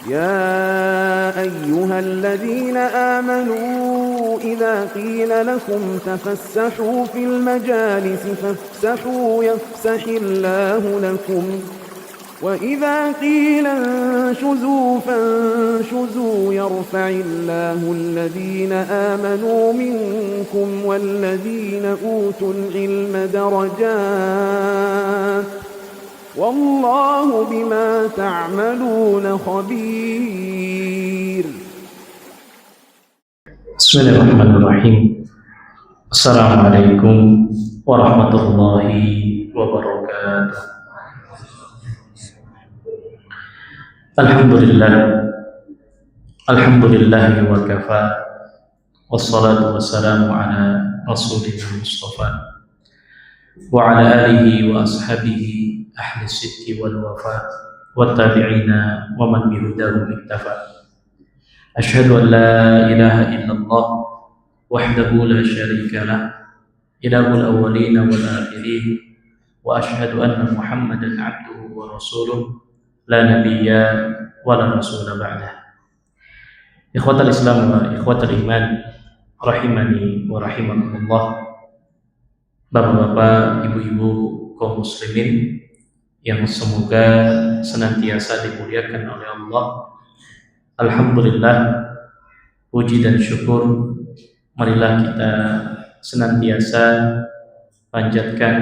يا أيها الذين آمنوا إذا قيل لكم تفسحوا في المجالس فافسحوا يفسح الله لكم وإذا قيل انشزوا فانشزوا يرفع الله الذين آمنوا منكم والذين أوتوا العلم درجات والله بما تعملون خبير. بسم الله الرحمن الرحيم. السلام عليكم ورحمة الله وبركاته. Alhamdulillah wa kafa, wassalatu wassalamu ala rasulina Mustafa wa ala alihi wa ashabihi ahli sidqi wal wafa wa tabi'ina wa man bihudahum iktafa. Asyhadu an la ilaha illallah wahdahu la syarika lah, ilahul awwalina wal akhirin, wa asyhadu anna Muhammadan abduhu wa rasuluh la nabiyya wa la rasula ba'dah. Ikhwatal Islam wa ikhwatal iman, rahimani wa rahimakumullah. Bapak-bapak, ibu-ibu kaum muslimin yang semoga senantiasa dimuliakan oleh Allah. Alhamdulillah, puji dan syukur marilah kita senantiasa panjatkan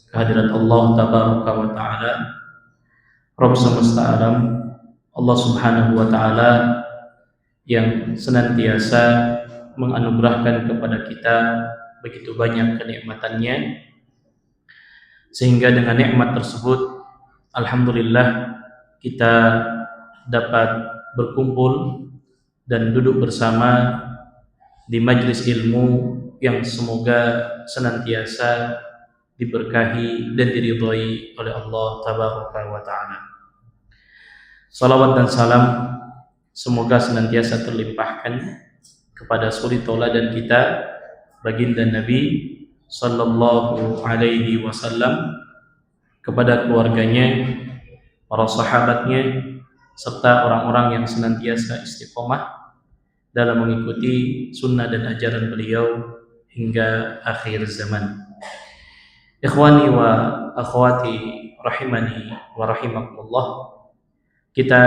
kehadirat Allah tabaraka wa ta'ala, Rabb semesta alam, Allah subhanahu wa ta'ala yang senantiasa menganugerahkan kepada kita begitu banyak kenikmatannya, sehingga dengan nikmat tersebut alhamdulillah kita dapat berkumpul dan duduk bersama di majelis ilmu yang semoga senantiasa diberkahi dan diridhai oleh Allah tabaraka wa ta'ala. Salawat dan salam semoga senantiasa terlimpahkan kepada suri tauladan kita, baginda Nabi sallallahu alaihi wasallam, kepada keluarganya, para sahabatnya, serta orang-orang yang senantiasa istiqomah dalam mengikuti sunnah dan ajaran beliau hingga akhir zaman. Ikhwani wa akhwati rahimani wa rahimakumullah, kita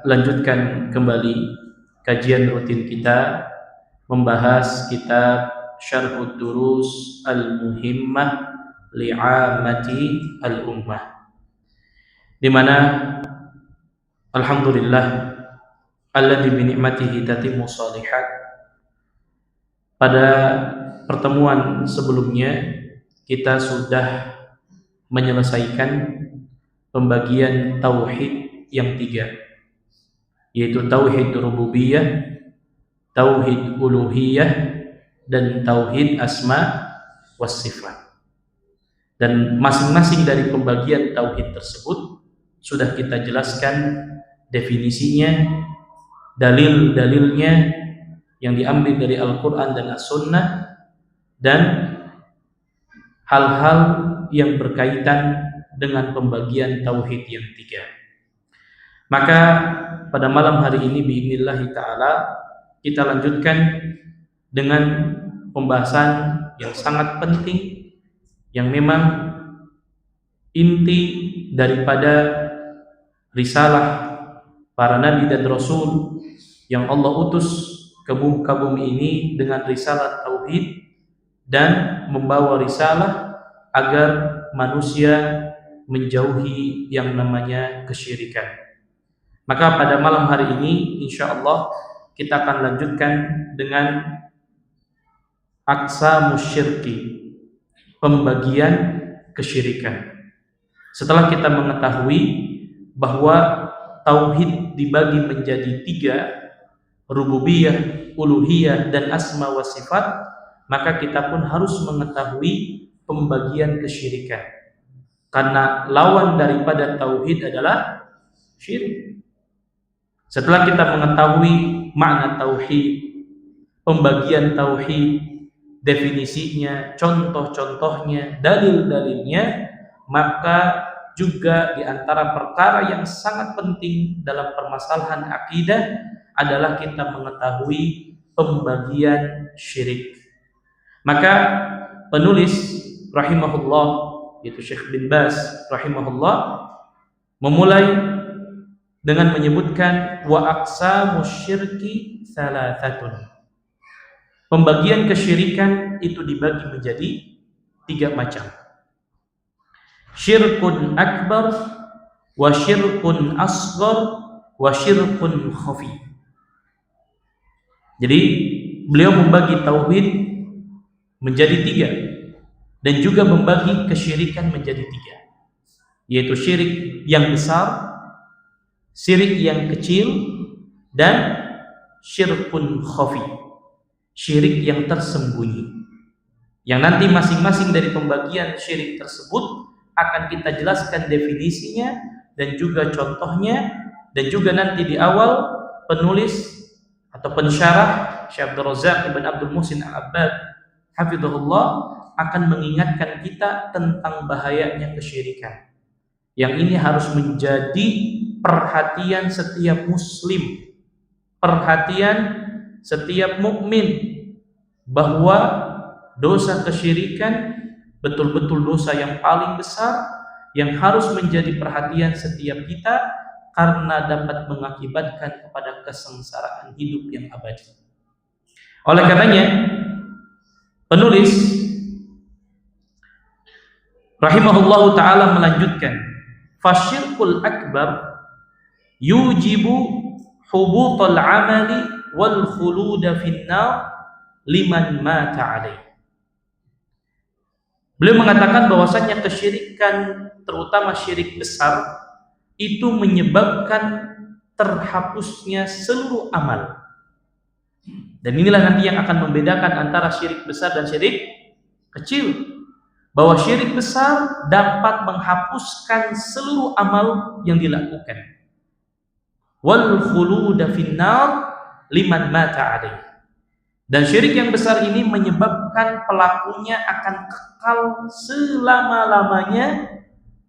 lanjutkan kembali kajian rutin kita membahas kitab Syarhud Durus Al-Muhimmah Li'amati Al-Ummah, di mana alhamdulillah alladzi bi ni'matihi tatimmu shalihat. Pada pertemuan sebelumnya kita sudah menyelesaikan pembagian tauhid yang 3, yaitu tauhid rububiyah, tauhid uluhiyah, dan tauhid asma was sifat. Dan masing-masing dari pembagian tauhid tersebut sudah kita jelaskan definisinya, dalil-dalilnya yang diambil dari Al-Quran dan As-Sunnah, dan hal-hal yang berkaitan dengan pembagian tauhid yang 3. Maka pada malam hari ini biidznillah ta'ala kita lanjutkan dengan pembahasan yang sangat penting, yang memang inti daripada risalah para nabi dan rasul yang Allah utus ke muka bumi ini dengan risalah tauhid, dan membawa risalah agar manusia menjauhi yang namanya kesyirikan. Maka pada malam hari ini insyaallah kita akan lanjutkan dengan aqsamus syirki, pembagian kesyirikan. Setelah kita mengetahui bahwa tauhid dibagi menjadi 3, rububiyah, uluhiyah, dan asma wa sifat, maka kita pun harus mengetahui pembagian kesyirikan, karena lawan daripada tauhid adalah syirik. Setelah kita mengetahui makna tauhid, pembagian tauhid, definisinya, contoh-contohnya, dalil-dalilnya, maka juga di antara perkara yang sangat penting dalam permasalahan akidah adalah kita mengetahui pembagian syirik. Maka penulis rahimahullah, yaitu Syekh bin Baz rahimahullah, memulai dengan menyebutkan wa aqsamus syirki thalathatun. Pembagian kesyirikan itu dibagi menjadi 3 macam. Syirkun akbar, wa syirkun asghar, wa syirkun khafi. Jadi beliau membagi tauhid menjadi 3 dan juga membagi kesyirikan menjadi 3, yaitu syirik yang besar, syirik yang kecil, dan syirkun khafi, syirik yang tersembunyi. Yang nanti masing-masing dari pembagian syirik tersebut akan kita jelaskan definisinya dan juga contohnya, dan juga nanti di awal penulis atau pensyarah Syekh Abdul Razak ibn Abdul Muhsin Al-Abbad hafizahullah akan mengingatkan kita tentang bahayanya kesyirikan. Yang ini harus menjadi perhatian setiap muslim, perhatian setiap mukmin, bahwa dosa kesyirikan betul-betul dosa yang paling besar yang harus menjadi perhatian setiap kita karena dapat mengakibatkan kepada kesengsaraan hidup yang abadi. Oleh karenanya penulis rahimahullahu ta'ala melanjutkan, fasyirkul akbar yujibu hubutal amali wal khuluda finnar liman mata alaih. Beliau mengatakan bahwasanya kesyirikan, terutama syirik besar, itu menyebabkan terhapusnya seluruh amal. Dan inilah nanti yang akan membedakan antara syirik besar dan syirik kecil. Bahwa syirik besar dapat menghapuskan seluruh amal yang dilakukan. Wal khuluda finnar liman mata alaih. Dan syirik yang besar ini menyebabkan pelakunya akan kekal selama-lamanya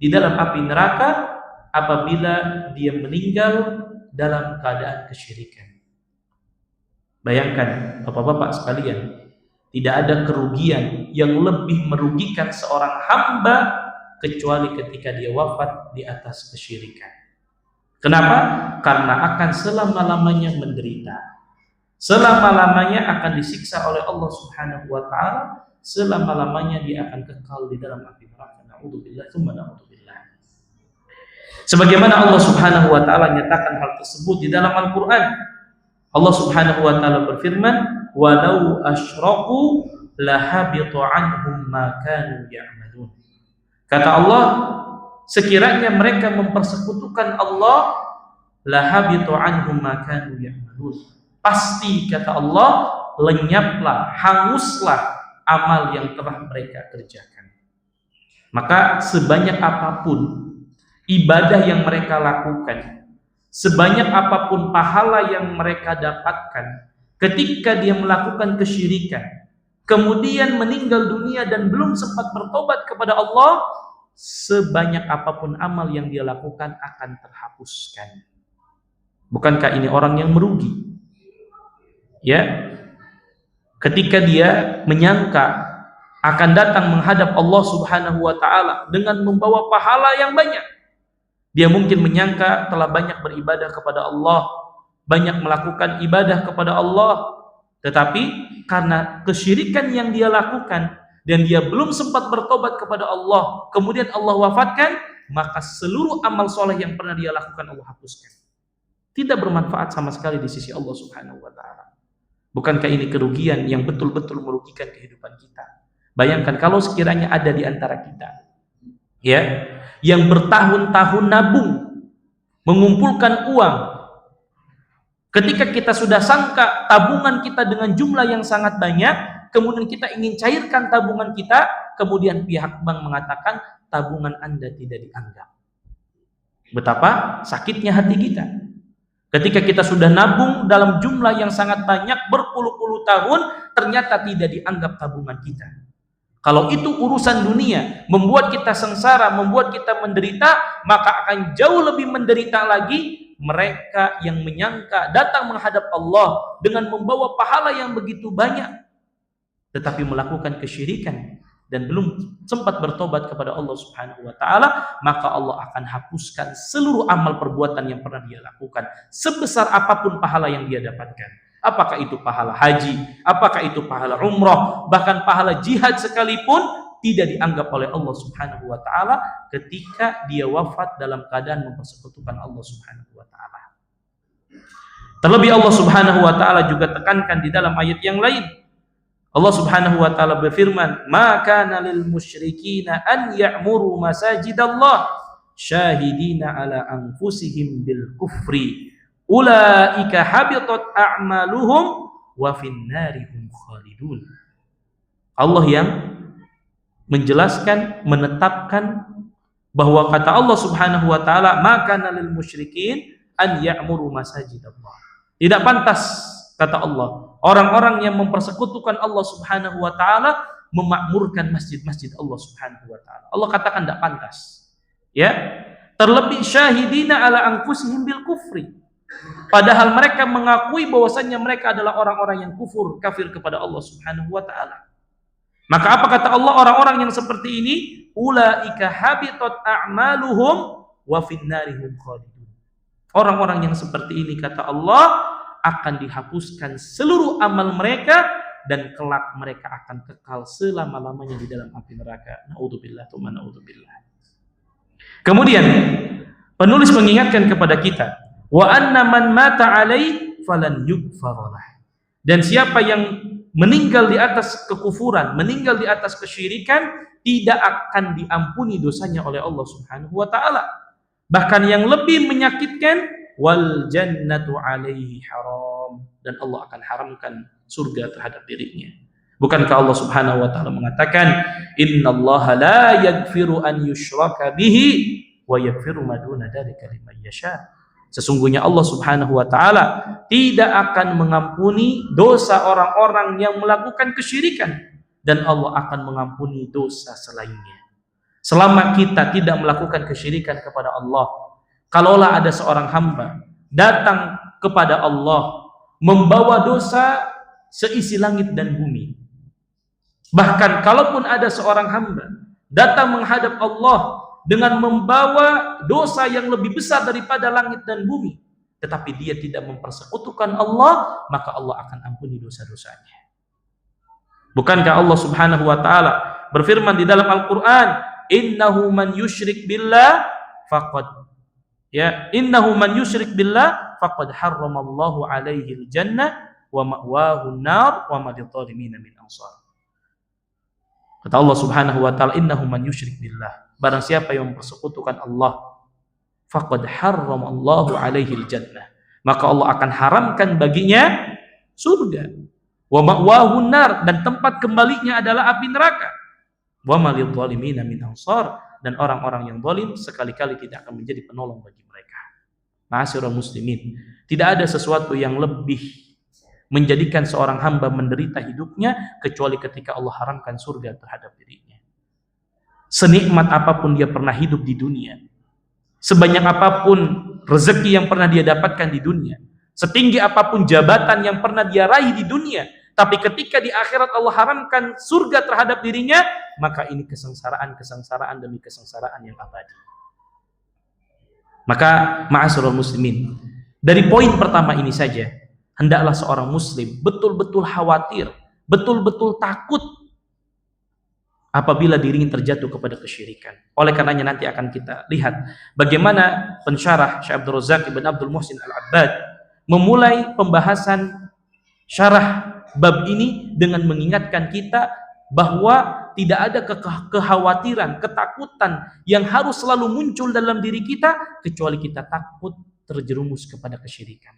di dalam api neraka apabila dia meninggal dalam keadaan kesyirikan. Bayangkan bapak-bapak sekalian, tidak ada kerugian yang lebih merugikan seorang hamba kecuali ketika dia wafat di atas kesyirikan. Kenapa? Karena akan selama-lamanya menderita. Selama-lamanya akan disiksa oleh Allah Subhanahu wa ta'ala, selama-lamanya dia akan kekal di dalam api neraka. Na'udzubillah, tsumma na'udzubillah. Sebagaimana Allah Subhanahu wa ta'ala nyatakan hal tersebut di dalam Al-Qur'an. Allah Subhanahu wa ta'ala berfirman, "Walau asyraku lahabitu anhum ma kanu ya'malun." Kata Allah, sekiranya mereka mempersekutukan Allah, lahabitu anhum ma kanu ya'malun. Pasti kata Allah, lenyaplah, hanguslah amal yang telah mereka kerjakan. Maka sebanyak apapun ibadah yang mereka lakukan, sebanyak apapun pahala yang mereka dapatkan, ketika dia melakukan kesyirikan, kemudian meninggal dunia dan belum sempat bertobat kepada Allah, sebanyak apapun amal yang dia lakukan akan terhapuskan. Bukankah ini orang yang merugi? Ya, ketika dia menyangka akan datang menghadap Allah Subhanahu wa ta'ala dengan membawa pahala yang banyak, dia mungkin menyangka telah banyak beribadah kepada Allah, banyak melakukan ibadah kepada Allah, tetapi karena kesyirikan yang dia lakukan dan dia belum sempat bertobat kepada Allah, kemudian Allah wafatkan, maka seluruh amal soleh yang pernah dia lakukan Allah hapuskan. Tidak bermanfaat sama sekali di sisi Allah Subhanahu wa ta'ala. Bukankah ini kerugian yang betul-betul merugikan kehidupan kita? Bayangkan kalau sekiranya ada di antara kita, ya, yang bertahun-tahun nabung, mengumpulkan uang. Ketika kita sudah sangka tabungan kita dengan jumlah yang sangat banyak, kemudian kita ingin cairkan tabungan kita, kemudian pihak bank mengatakan tabungan Anda tidak dianggap. Betapa sakitnya hati kita. Ketika kita sudah nabung dalam jumlah yang sangat banyak berpuluh-puluh tahun, ternyata tidak dianggap tabungan kita. Kalau itu urusan dunia, membuat kita sengsara, membuat kita menderita, maka akan jauh lebih menderita lagi mereka yang menyangka datang menghadap Allah dengan membawa pahala yang begitu banyak, tetapi melakukan kesyirikan dan belum sempat bertobat kepada Allah Subhanahu wa taala, maka Allah akan hapuskan seluruh amal perbuatan yang pernah dia lakukan, sebesar apapun pahala yang dia dapatkan. Apakah itu pahala haji, apakah itu pahala umrah, bahkan pahala jihad sekalipun tidak dianggap oleh Allah Subhanahu wa taala ketika dia wafat dalam keadaan mempersekutukan Allah Subhanahu wa taala. Terlebih Allah Subhanahu wa taala juga tekankan di dalam ayat yang lain. Allah Subhanahu wa taala berfirman, "Ma kana lil musyrikina an ya'muru masajidallah syahidina ala anfusihim bil kufri. Ulaika habitat a'maluhum wa fin-nari hum khalidun." Allah yang menjelaskan, menetapkan bahwa kata Allah Subhanahu wa taala, "Maka lil musyrikin an ya'muru masajidallah." Tidak pantas, kata Allah, orang-orang yang mempersekutukan Allah Subhanahu wa taala memakmurkan masjid-masjid Allah Subhanahu wa taala. Allah katakan tidak pantas. Ya. Terlebih syahidina ala anfusihim bil kufri. Padahal mereka mengakui bahwasannya mereka adalah orang-orang yang kafir kepada Allah Subhanahu wa taala. Maka apa kata Allah, orang-orang yang seperti ini, ulaika habitat a'maluhum wa fin-nari hum khalidun. Orang-orang yang seperti ini, kata Allah, akan dihapuskan seluruh amal mereka dan kelak mereka akan kekal selama-lamanya di dalam api neraka. Na'udzubillah, tsumma na'udzubillah. Kemudian penulis mengingatkan kepada kita, wa anna man mata alai falan yughfaralah. Dan siapa yang meninggal di atas kekufuran, meninggal di atas kesyirikan, tidak akan diampuni dosanya oleh Allah Subhanahu wa taala. Bahkan yang lebih menyakitkan, wal jannatu alaihi haram, dan Allah akan haramkan surga terhadap dirinya. Bukankah Allah Subhanahu wa taala mengatakan, innallaha la yaghfiru an yushraka bihi wa yaghfiru ma duna dzalika liman yasha. Sesungguhnya Allah Subhanahu wa taala tidak akan mengampuni dosa orang-orang yang melakukan kesyirikan, dan Allah akan mengampuni dosa selainnya. Selama kita tidak melakukan kesyirikan kepada Allah, kalaulah ada seorang hamba datang kepada Allah membawa dosa seisi langit dan bumi, bahkan kalaupun ada seorang hamba datang menghadap Allah dengan membawa dosa yang lebih besar daripada langit dan bumi, tetapi dia tidak mempersekutukan Allah, maka Allah akan ampuni dosa-dosanya. Bukankah Allah Subhanahu wa taala berfirman di dalam Al-Qur'an, innahu man yusyrik billah faqad harramallahu alaihi al-jannah wa ma'wahu an-nar wa ma lidh-dhalimin min ansar. Kata Allah Subhanahu wa taala, innahu man yusyrik billah, barang siapa yang mempersekutukan Allah, faqad harramallahu alaihi al-jannah, maka Allah akan haramkan baginya surga, wa ma'wahu an-nar, dan tempat kembalinya adalah api neraka, wa ma lidh-dhalimin min ansar, dan orang-orang yang zalim sekali-kali tidak akan menjadi penolong bagi mereka. Ma'asyiral muslimin, tidak ada sesuatu yang lebih menjadikan seorang hamba menderita hidupnya kecuali ketika Allah haramkan surga terhadap dirinya. Senikmat apapun dia pernah hidup di dunia, sebanyak apapun rezeki yang pernah dia dapatkan di dunia, setinggi apapun jabatan yang pernah dia raih di dunia, tapi ketika di akhirat Allah haramkan surga terhadap dirinya, maka ini kesengsaraan demi kesengsaraan yang abadi. Maka ma'asyiral muslimin, dari poin pertama ini saja, hendaklah seorang muslim betul-betul khawatir, betul-betul takut apabila dirinya terjatuh kepada kesyirikan. Oleh karenanya nanti akan kita lihat bagaimana pensyarah Syekh Abdul Razak Ibn Abdul Muhsin Al-Abbad memulai pembahasan syarah bab ini dengan mengingatkan kita bahwa tidak ada kekhawatiran, ketakutan yang harus selalu muncul dalam diri kita kecuali kita takut terjerumus kepada kesyirikan.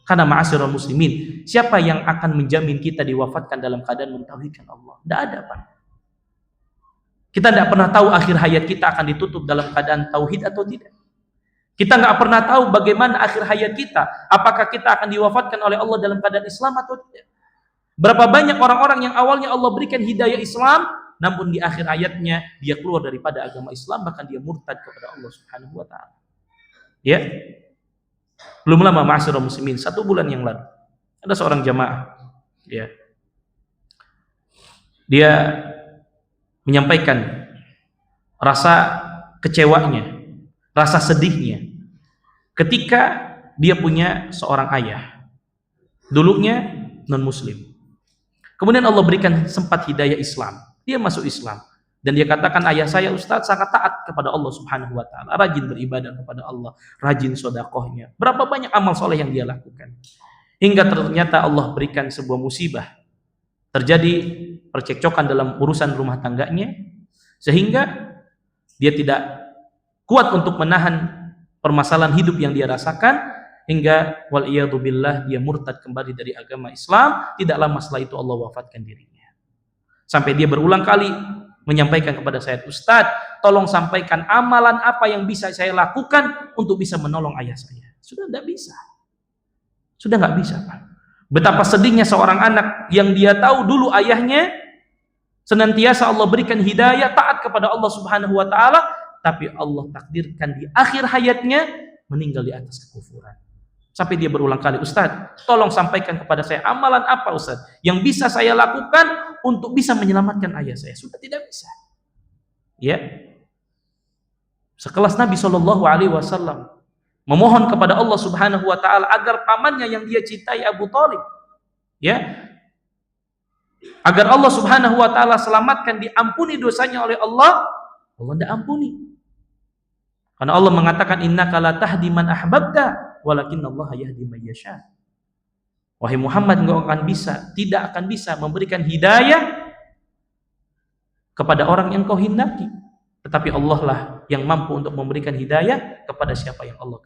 Karena ma'asyiral muslimin, siapa yang akan menjamin kita diwafatkan dalam keadaan mentauhidkan Allah? Tidak ada, Pak. Kita tidak pernah tahu akhir hayat kita akan ditutup dalam keadaan tauhid atau tidak. Kita nggak pernah tahu bagaimana akhir hayat kita, apakah kita akan diwafatkan oleh Allah dalam keadaan Islam atau tidak. Berapa banyak orang-orang yang awalnya Allah berikan hidayah Islam, namun di akhir ayatnya dia keluar daripada agama Islam, bahkan dia murtad kepada Allah Subhanahu wa taala. Ya. Belum lama ma'asyiral muslimin, 1 bulan yang lalu ada seorang jamaah, ya. Dia menyampaikan rasa kecewanya, rasa sedihnya ketika dia punya seorang ayah. Dulunya non-muslim. Kemudian Allah berikan sempat hidayah Islam. Dia masuk Islam. Dan dia katakan, ayah saya Ustaz sangat taat kepada Allah Subhanahu wa taala, rajin beribadah kepada Allah, rajin sedekahnya. Berapa banyak amal soleh yang dia lakukan. Hingga ternyata Allah berikan sebuah musibah. Terjadi percekcokan dalam urusan rumah tangganya, sehingga dia tidak kuat untuk menahan permasalahan hidup yang dia rasakan, hingga wal'iyadzubillah dia murtad kembali dari agama Islam. Tidak lama setelah itu Allah wafatkan dirinya. Sampai dia berulang kali menyampaikan kepada saya, Ustadz, tolong sampaikan amalan apa yang bisa saya lakukan untuk bisa menolong ayah saya. Sudah tidak bisa. Sudah nggak bisa, Pak. Betapa sedihnya seorang anak yang dia tahu dulu ayahnya senantiasa Allah berikan hidayah, taat kepada Allah Subhanahu wa taala, tapi Allah takdirkan di akhir hayatnya meninggal di atas kekufuran. Sampai dia berulang kali, Ustadz, tolong sampaikan kepada saya amalan apa Ustadz yang bisa saya lakukan untuk bisa menyelamatkan ayah saya. Sudah tidak bisa. Ya. Sekelas Nabi SAW memohon kepada Allah Subhanahu wa taala agar pamannya yang dia cintai, Abu Thalib, ya, agar Allah Subhanahu wa taala selamatkan, diampuni dosanya oleh Allah. Allah tidak ampuni. Karena Allah mengatakan, innaka la tahdi man ahbabta walakinnallaha yahdi man yasha. Wahai Muhammad, engkau tidak akan bisa memberikan hidayah kepada orang yang kau hendaki, tetapi Allah lah yang mampu untuk memberikan hidayah kepada siapa yang Allah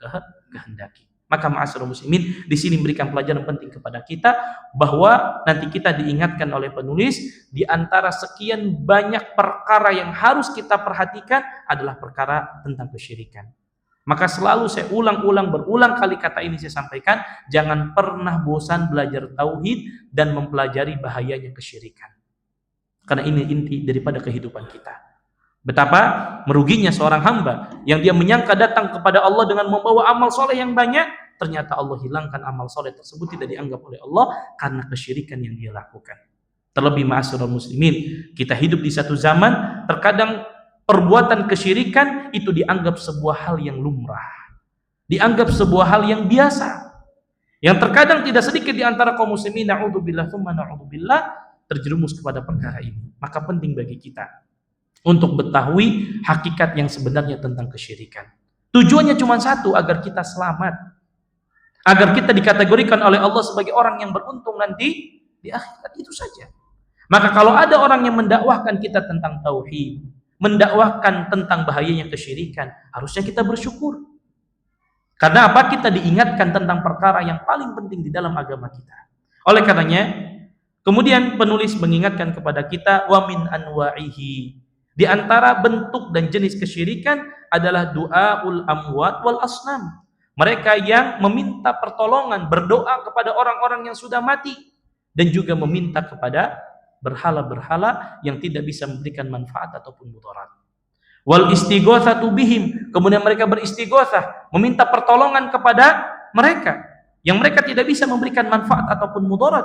kehendaki. Maka ma'asyiral muslimin, di sini memberikan pelajaran penting kepada kita bahwa nanti kita diingatkan oleh penulis di antara sekian banyak perkara yang harus kita perhatikan adalah perkara tentang kesyirikan. Maka selalu saya berulang kali kata ini saya sampaikan, jangan pernah bosan belajar tauhid dan mempelajari bahayanya kesyirikan. Karena ini inti daripada kehidupan kita. Betapa meruginya seorang hamba yang dia menyangka datang kepada Allah dengan membawa amal soleh yang banyak, ternyata Allah hilangkan amal soleh tersebut, tidak dianggap oleh Allah karena kesyirikan yang dia lakukan. Terlebih ma'asyiral muslimin, kita hidup di satu zaman terkadang perbuatan kesyirikan itu dianggap sebuah hal yang lumrah, dianggap sebuah hal yang biasa, yang terkadang tidak sedikit di antara kaum muslimin na'udzubillah tsumma na'udzubillah terjerumus kepada perkara ini. Maka penting bagi kita untuk mengetahui hakikat yang sebenarnya tentang kesyirikan. Tujuannya cuma satu, agar kita selamat, agar kita dikategorikan oleh Allah sebagai orang yang beruntung nanti di akhirat, itu saja. Maka kalau ada orang yang mendakwahkan kita tentang tauhid, mendakwahkan tentang bahayanya kesyirikan, harusnya kita bersyukur. Karena apa? Kita diingatkan tentang perkara yang paling penting di dalam agama kita. Oleh karenanya, kemudian penulis mengingatkan kepada kita, wa min anwa'ihi, di antara bentuk dan jenis kesyirikan adalah du'aul amwat wal asnam. Mereka yang meminta pertolongan, berdoa kepada orang-orang yang sudah mati, dan juga meminta kepada berhala-berhala yang tidak bisa memberikan manfaat ataupun mudarat. Wal istighotsatu bihim, kemudian mereka beristighotsah, meminta pertolongan kepada mereka yang mereka tidak bisa memberikan manfaat ataupun mudarat.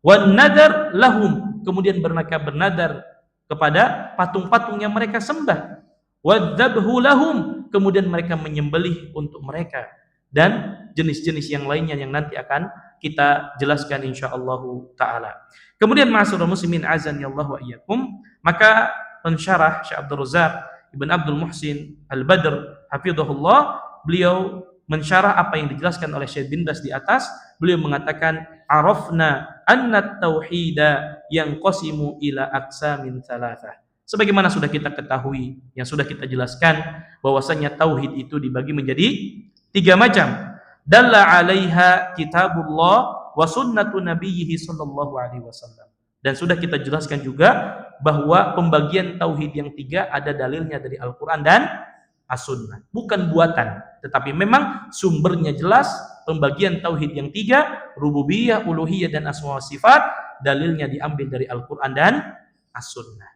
Wan nadar lahum, kemudian mereka bernadar kepada patung-patung yang mereka sembah. Wadzabhu lahum, kemudian mereka menyembelih untuk mereka, dan jenis-jenis yang lainnya yang nanti akan kita jelaskan insyaallah taala. Kemudian ma'asyiral muslimin azan ya Allah wa iyyakum, maka pensyarah Syekh Abdul Razzaq Ibn Abdul Muhsin Al-Badr hafizahullah, beliau mensyarah apa yang dijelaskan oleh Syekh bin Baz di atas. Beliau mengatakan, arafna anna tauhida yanqasimu ila aqsamin tsalatsah. Sebagaimana sudah kita ketahui, yang sudah kita jelaskan, bahwasanya tauhid itu dibagi menjadi 3 macam. Dalla 'alaiha kitabullah wa sunnatu nabiyhi sallallahu alaihi wasallam. Dan sudah kita jelaskan juga bahwa pembagian tauhid yang 3 ada dalilnya dari Al-Qur'an dan As-Sunnah, bukan buatan, tetapi memang sumbernya jelas. Pembagian tauhid yang 3, rububiyah, uluhiyah dan asma wa sifat, dalilnya diambil dari Al-Qur'an dan As-Sunnah.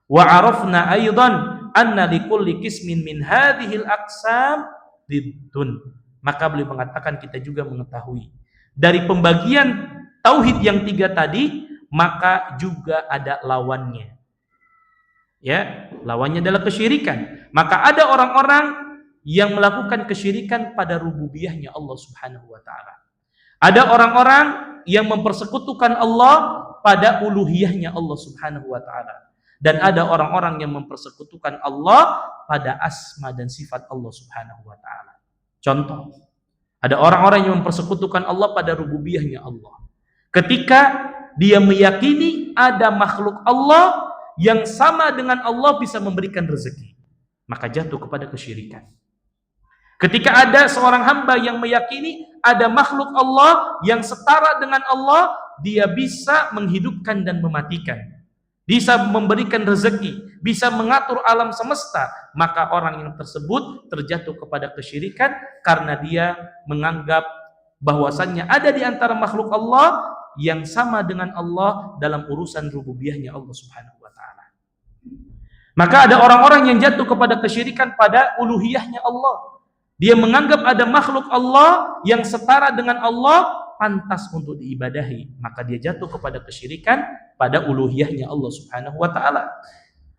Wa arafna aidan anna likulli qismin min hadhil aqsam diddun. Maka beliau mengatakan kita juga mengetahui dari pembagian tauhid yang 3 tadi, maka juga ada lawannya. Ya, lawannya adalah kesyirikan. Maka ada orang-orang yang melakukan kesyirikan pada rububiyahnya Allah Subhanahu wa taala. Ada orang-orang yang mempersekutukan Allah pada uluhiyahnya Allah Subhanahu wa taala. Dan ada orang-orang yang mempersekutukan Allah pada asma dan sifat Allah Subhanahu wa taala. Contoh, ada orang-orang yang mempersekutukan Allah pada rububiyahnya Allah. Ketika dia meyakini ada makhluk Allah yang sama dengan Allah bisa memberikan rezeki, maka jatuh kepada kesyirikan. Ketika ada seorang hamba yang meyakini ada makhluk Allah yang setara dengan Allah, dia bisa menghidupkan dan mematikan, bisa memberikan rezeki, bisa mengatur alam semesta, maka orang yang tersebut terjatuh kepada kesyirikan karena dia menganggap bahwasannya ada di antara makhluk Allah yang sama dengan Allah dalam urusan rububiyahnya Allah Subhanahu wa taala. Maka ada orang-orang yang jatuh kepada kesyirikan pada uluhiyahnya Allah. Dia menganggap ada makhluk Allah yang setara dengan Allah pantas untuk diibadahi, maka dia jatuh kepada kesyirikan pada uluhiyahnya Allah Subhanahu wa taala.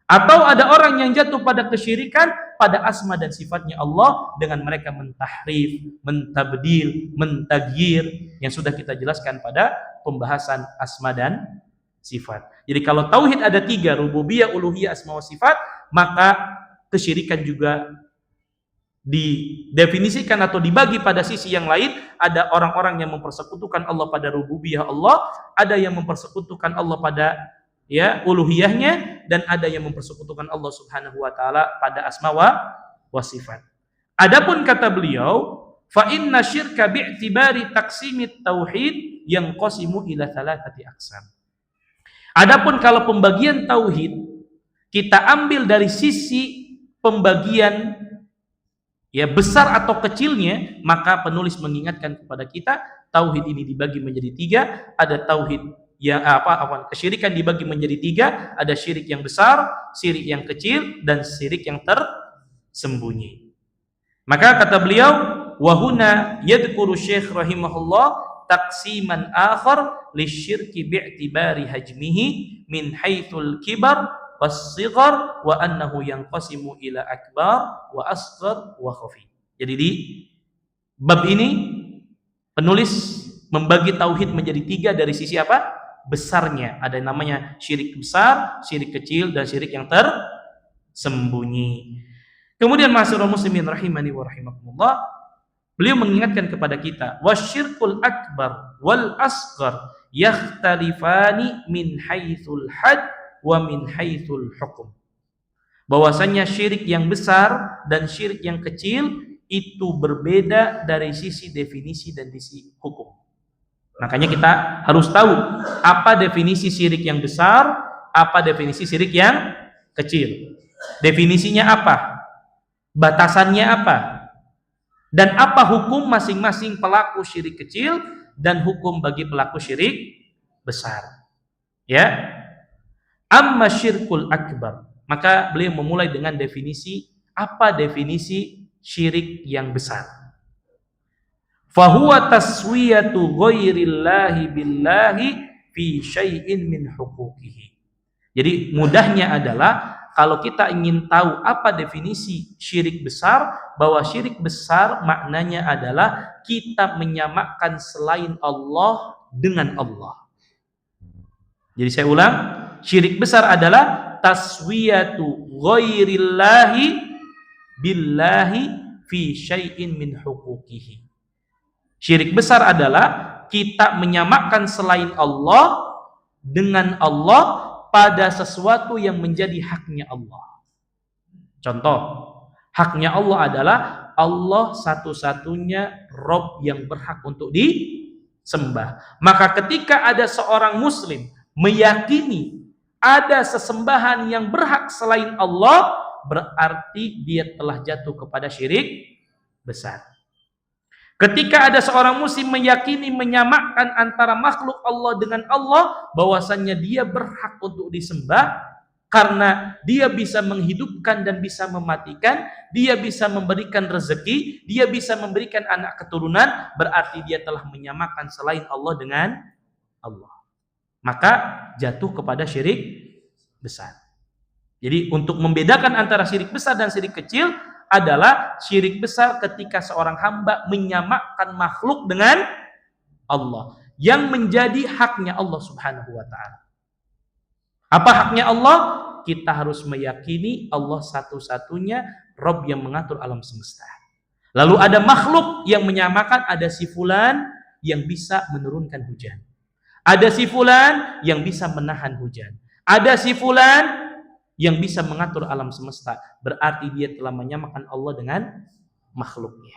Atau ada orang yang jatuh pada kesyirikan pada asma dan sifatnya Allah dengan mereka mentahrif, mentabdil, mentagyir yang sudah kita jelaskan pada pembahasan asma dan sifat. Jadi kalau tauhid ada 3, rububiyah, uluhiyah, asma wa sifat, maka kesyirikan juga didefinisikan atau dibagi pada sisi yang lain. Ada orang-orang yang mempersekutukan Allah pada rububiyah Allah, ada yang mempersekutukan Allah pada uluhiyahnya, dan ada yang mempersekutukan Allah Subhanahu wa taala pada asma wa sifat. Adapun kata beliau, fa inna syirka bi'tibari taqsimit tauhid yanqasimu ila thalathati aqsam. Adapun kalau pembagian tauhid kita ambil dari sisi pembagian besar atau kecilnya, maka penulis mengingatkan kepada kita tauhid ini dibagi menjadi 3. Ada tauhid yang kesyirikan dibagi menjadi 3. Ada syirik yang besar, syirik yang kecil, dan syirik yang tersembunyi. Maka kata beliau, wa huna yadhkuru Syekh rahimahullah taqsiman akhar lisyirki bi'tibari hajmihi min haitsul kibar was-shighar wa annahu yanqasimu ila akbar wa asghar wa khafi. Jadi di bab ini penulis membagi tauhid menjadi 3 dari sisi apa? Besarnya. Ada yang namanya syirik besar, syirik kecil, dan syirik yang tersembunyi. Kemudian ma'asyiral muslimin rahimani wa rahimakumullah, beliau mengingatkan kepada kita, wasyirkul akbar wal asghar yakhtalifani min haitsul had wa min haitsul hukum. Bahwasanya syirik yang besar dan syirik yang kecil itu berbeda dari sisi definisi dan sisi hukum. Makanya kita harus tahu apa definisi syirik yang besar, apa definisi syirik yang kecil. Definisinya apa? Batasannya apa? Dan apa hukum masing-masing pelaku syirik kecil dan hukum bagi pelaku syirik besar. Ya. Amma syirkul akbar, maka beliau memulai dengan definisi, apa definisi syirik yang besar. Fahuwa taswiyatu ghairillahi billahi fi syai'in min huquqihi. Jadi mudahnya adalah kalau kita ingin tahu apa definisi syirik besar, bahwa syirik besar maknanya adalah kita menyamakan selain Allah dengan Allah. Jadi saya ulang, syirik besar adalah taswiyatu ghairillahi billahi fi syai'in min huquqihi. Syirik besar adalah kita menyamakan selain Allah dengan Allah pada sesuatu yang menjadi haknya Allah. Contoh, haknya Allah adalah Allah satu-satunya Rabb yang berhak untuk disembah. Maka ketika ada seorang muslim meyakini ada sesembahan yang berhak selain Allah, berarti dia telah jatuh kepada syirik besar. Ketika ada seorang muslim meyakini menyamakan antara makhluk Allah dengan Allah, bahwasannya dia berhak untuk disembah, karena dia bisa menghidupkan dan bisa mematikan, dia bisa memberikan rezeki, dia bisa memberikan anak keturunan, berarti dia telah menyamakan selain Allah dengan Allah. Maka jatuh kepada syirik besar. Jadi untuk membedakan antara syirik besar dan syirik kecil adalah syirik besar ketika seorang hamba menyamakan makhluk dengan Allah yang menjadi haknya Allah Subhanahu wa taala. Apa haknya Allah? Kita harus meyakini Allah satu-satunya Rabb yang mengatur alam semesta. Lalu ada makhluk yang menyamakan, ada si fulan yang bisa menurunkan hujan. Ada si fulan yang bisa menahan hujan. Ada si fulan yang bisa mengatur alam semesta. Berarti dia telah menyamakan Allah dengan makhluknya.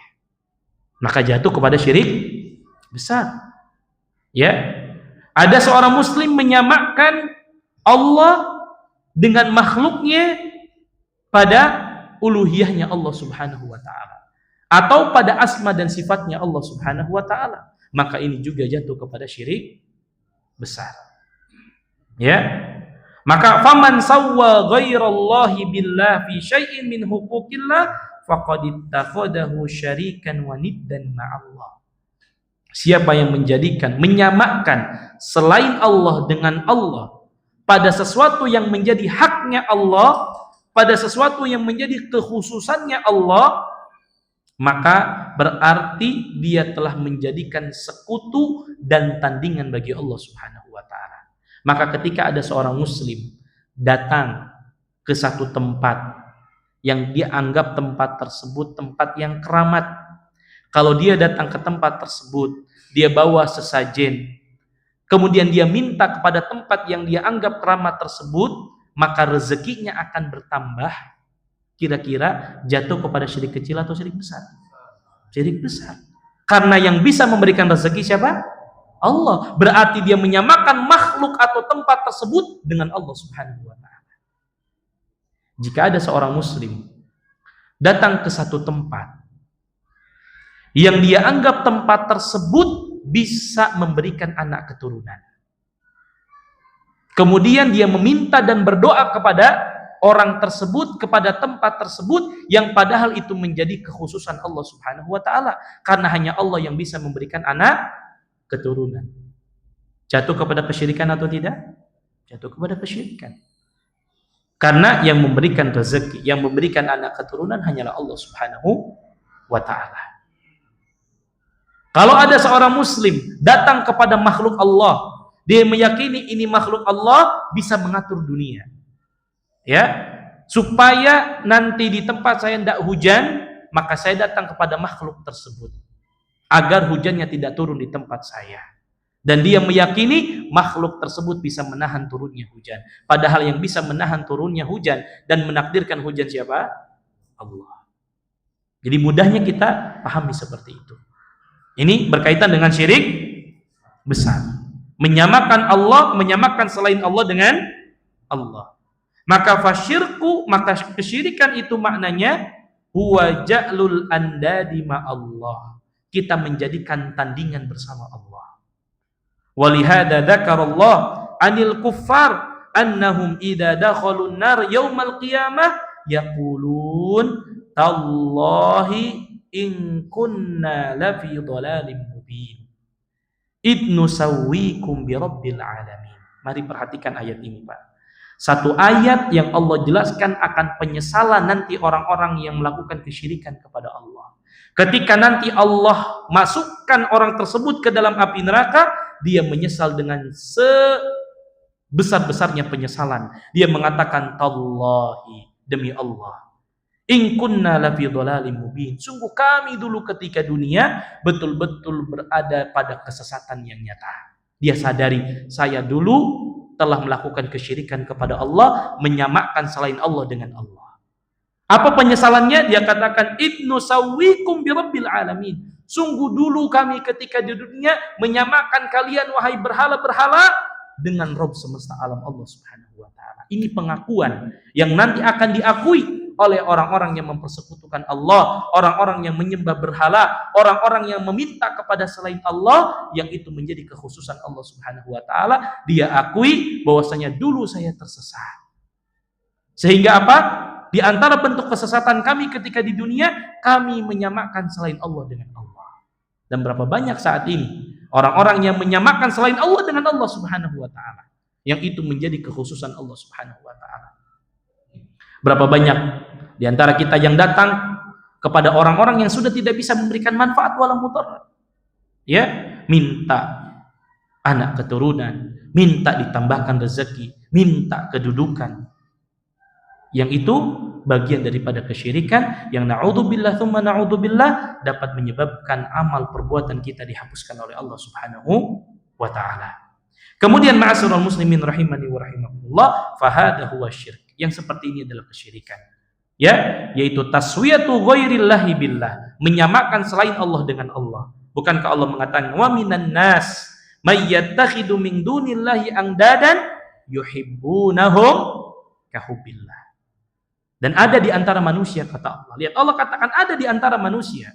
Maka jatuh kepada syirik besar. Ya. Ada seorang muslim menyamakan Allah dengan makhluknya pada uluhiyahnya Allah Subhanahu wa taala atau pada asma dan sifatnya Allah Subhanahu wa taala, maka ini juga jatuh kepada syirik besar. Ya. Maka faman sawwa ghairallahi billah fi syai'in min huquqillah faqad ittakhadahu syarikan wa niddan ma'allah. Siapa yang menyamakan selain Allah dengan Allah pada sesuatu yang menjadi haknya Allah, pada sesuatu yang menjadi kekhususannya Allah, maka berarti dia telah menjadikan sekutu dan tandingan bagi Allah Subhanahu wa taala. Maka ketika ada seorang muslim datang ke satu tempat yang dia anggap tempat tersebut tempat yang keramat, kalau dia datang ke tempat tersebut, dia bawa sesajen, kemudian dia minta kepada tempat yang dia anggap keramat tersebut, maka rezekinya akan bertambah. Kira-kira jatuh kepada syirik kecil atau syirik besar? Syirik besar. Karena yang bisa memberikan rezeki siapa? Allah. Berarti dia menyamakan makhluk atau tempat tersebut dengan Allah Subhanahu wa taala. Jika ada seorang muslim datang ke satu tempat yang dia anggap tempat tersebut bisa memberikan anak keturunan, kemudian dia meminta dan berdoa kepada orang tersebut, kepada tempat tersebut yang padahal itu menjadi kekhususan Allah Subhanahu wa taala, karena hanya Allah yang bisa memberikan anak keturunan. Jatuh kepada kesyirikan atau tidak? Jatuh kepada kesyirikan. Karena yang memberikan rezeki, yang memberikan anak keturunan hanyalah Allah Subhanahu wa taala. Kalau ada seorang muslim datang kepada makhluk Allah, dia meyakini ini makhluk Allah bisa mengatur dunia. Ya, supaya nanti di tempat saya tidak hujan, maka saya datang kepada makhluk tersebut agar hujannya tidak turun di tempat saya. Dan dia meyakini makhluk tersebut bisa menahan turunnya hujan. Padahal yang bisa menahan turunnya hujan dan menakdirkan hujan siapa? Allah. Jadi mudahnya kita pahami seperti itu. Ini berkaitan dengan syirik besar. Menyamakan Allah, menyamakan selain Allah dengan Allah. Maka fasyirku, maka kesyirikan itu maknanya huwa ja'lul andadi ma'allah. Kita menjadikan tandingan bersama Allah. Walihada dzakarallah anil kuffar annahum idza dakhalun nar yaumal qiyamah yaqulun tallahi in kunna lafi dhalalim mubin idnu sawwikum bi rabbil alamin. Mari perhatikan ayat ini, Pak. Satu ayat yang Allah jelaskan akan penyesalan nanti orang-orang yang melakukan kesyirikan kepada Allah. Ketika nanti Allah masukkan orang tersebut ke dalam api neraka, dia menyesal dengan sebesar-besarnya penyesalan. Dia mengatakan tallahi, demi Allah, in kunna lafi dhalalim mubin. Sungguh kami dulu ketika dunia betul-betul berada pada kesesatan yang nyata. Dia sadari, saya dulu telah melakukan kesyirikan kepada Allah, menyamakan selain Allah dengan Allah. Apa penyesalannya? Dia katakan idnu sawwikum bi rabbil alamin. Sungguh dulu kami ketika di dunia menyamakan kalian wahai berhala-berhala dengan Rabb semesta alam Allah Subhanahu wa taala. Ini pengakuan yang nanti akan diakui oleh orang-orang yang mempersekutukan Allah, orang-orang yang menyembah berhala, orang-orang yang meminta kepada selain Allah, yang itu menjadi kekhususan Allah Subhanahu wa taala. Dia akui bahwasanya dulu saya tersesat. Sehingga apa? Di antara bentuk kesesatan kami ketika di dunia, kami menyamakan selain Allah dengan Allah. Dan berapa banyak saat ini orang-orang yang menyamakan selain Allah dengan Allah Subhanahu wa taala, yang itu menjadi kekhususan Allah Subhanahu wa taala. Berapa banyak di antara kita yang datang kepada orang-orang yang sudah tidak bisa memberikan manfaat wala mudarat. Ya, minta anak keturunan, minta ditambahkan rezeki, minta kedudukan. Yang itu bagian daripada kesyirikan yang na'udzubillah tsumma na'udzubillah dapat menyebabkan amal perbuatan kita dihapuskan oleh Allah Subhanahu wa taala. Kemudian ma'asyiral muslimin rahimani wa rahimakumullah, fahada huwa syirk. Yang seperti ini adalah kesyirikan. Ya, yaitu taswiyatu ghairillahi billah, menyamakan selain Allah dengan Allah. Bukankah Allah mengatakan wa minan nas may yattakhidu min dunillahi andadan yuhibbunahum kahubbillah. Dan ada di antara manusia, kata Allah. Lihat, Allah katakan ada di antara manusia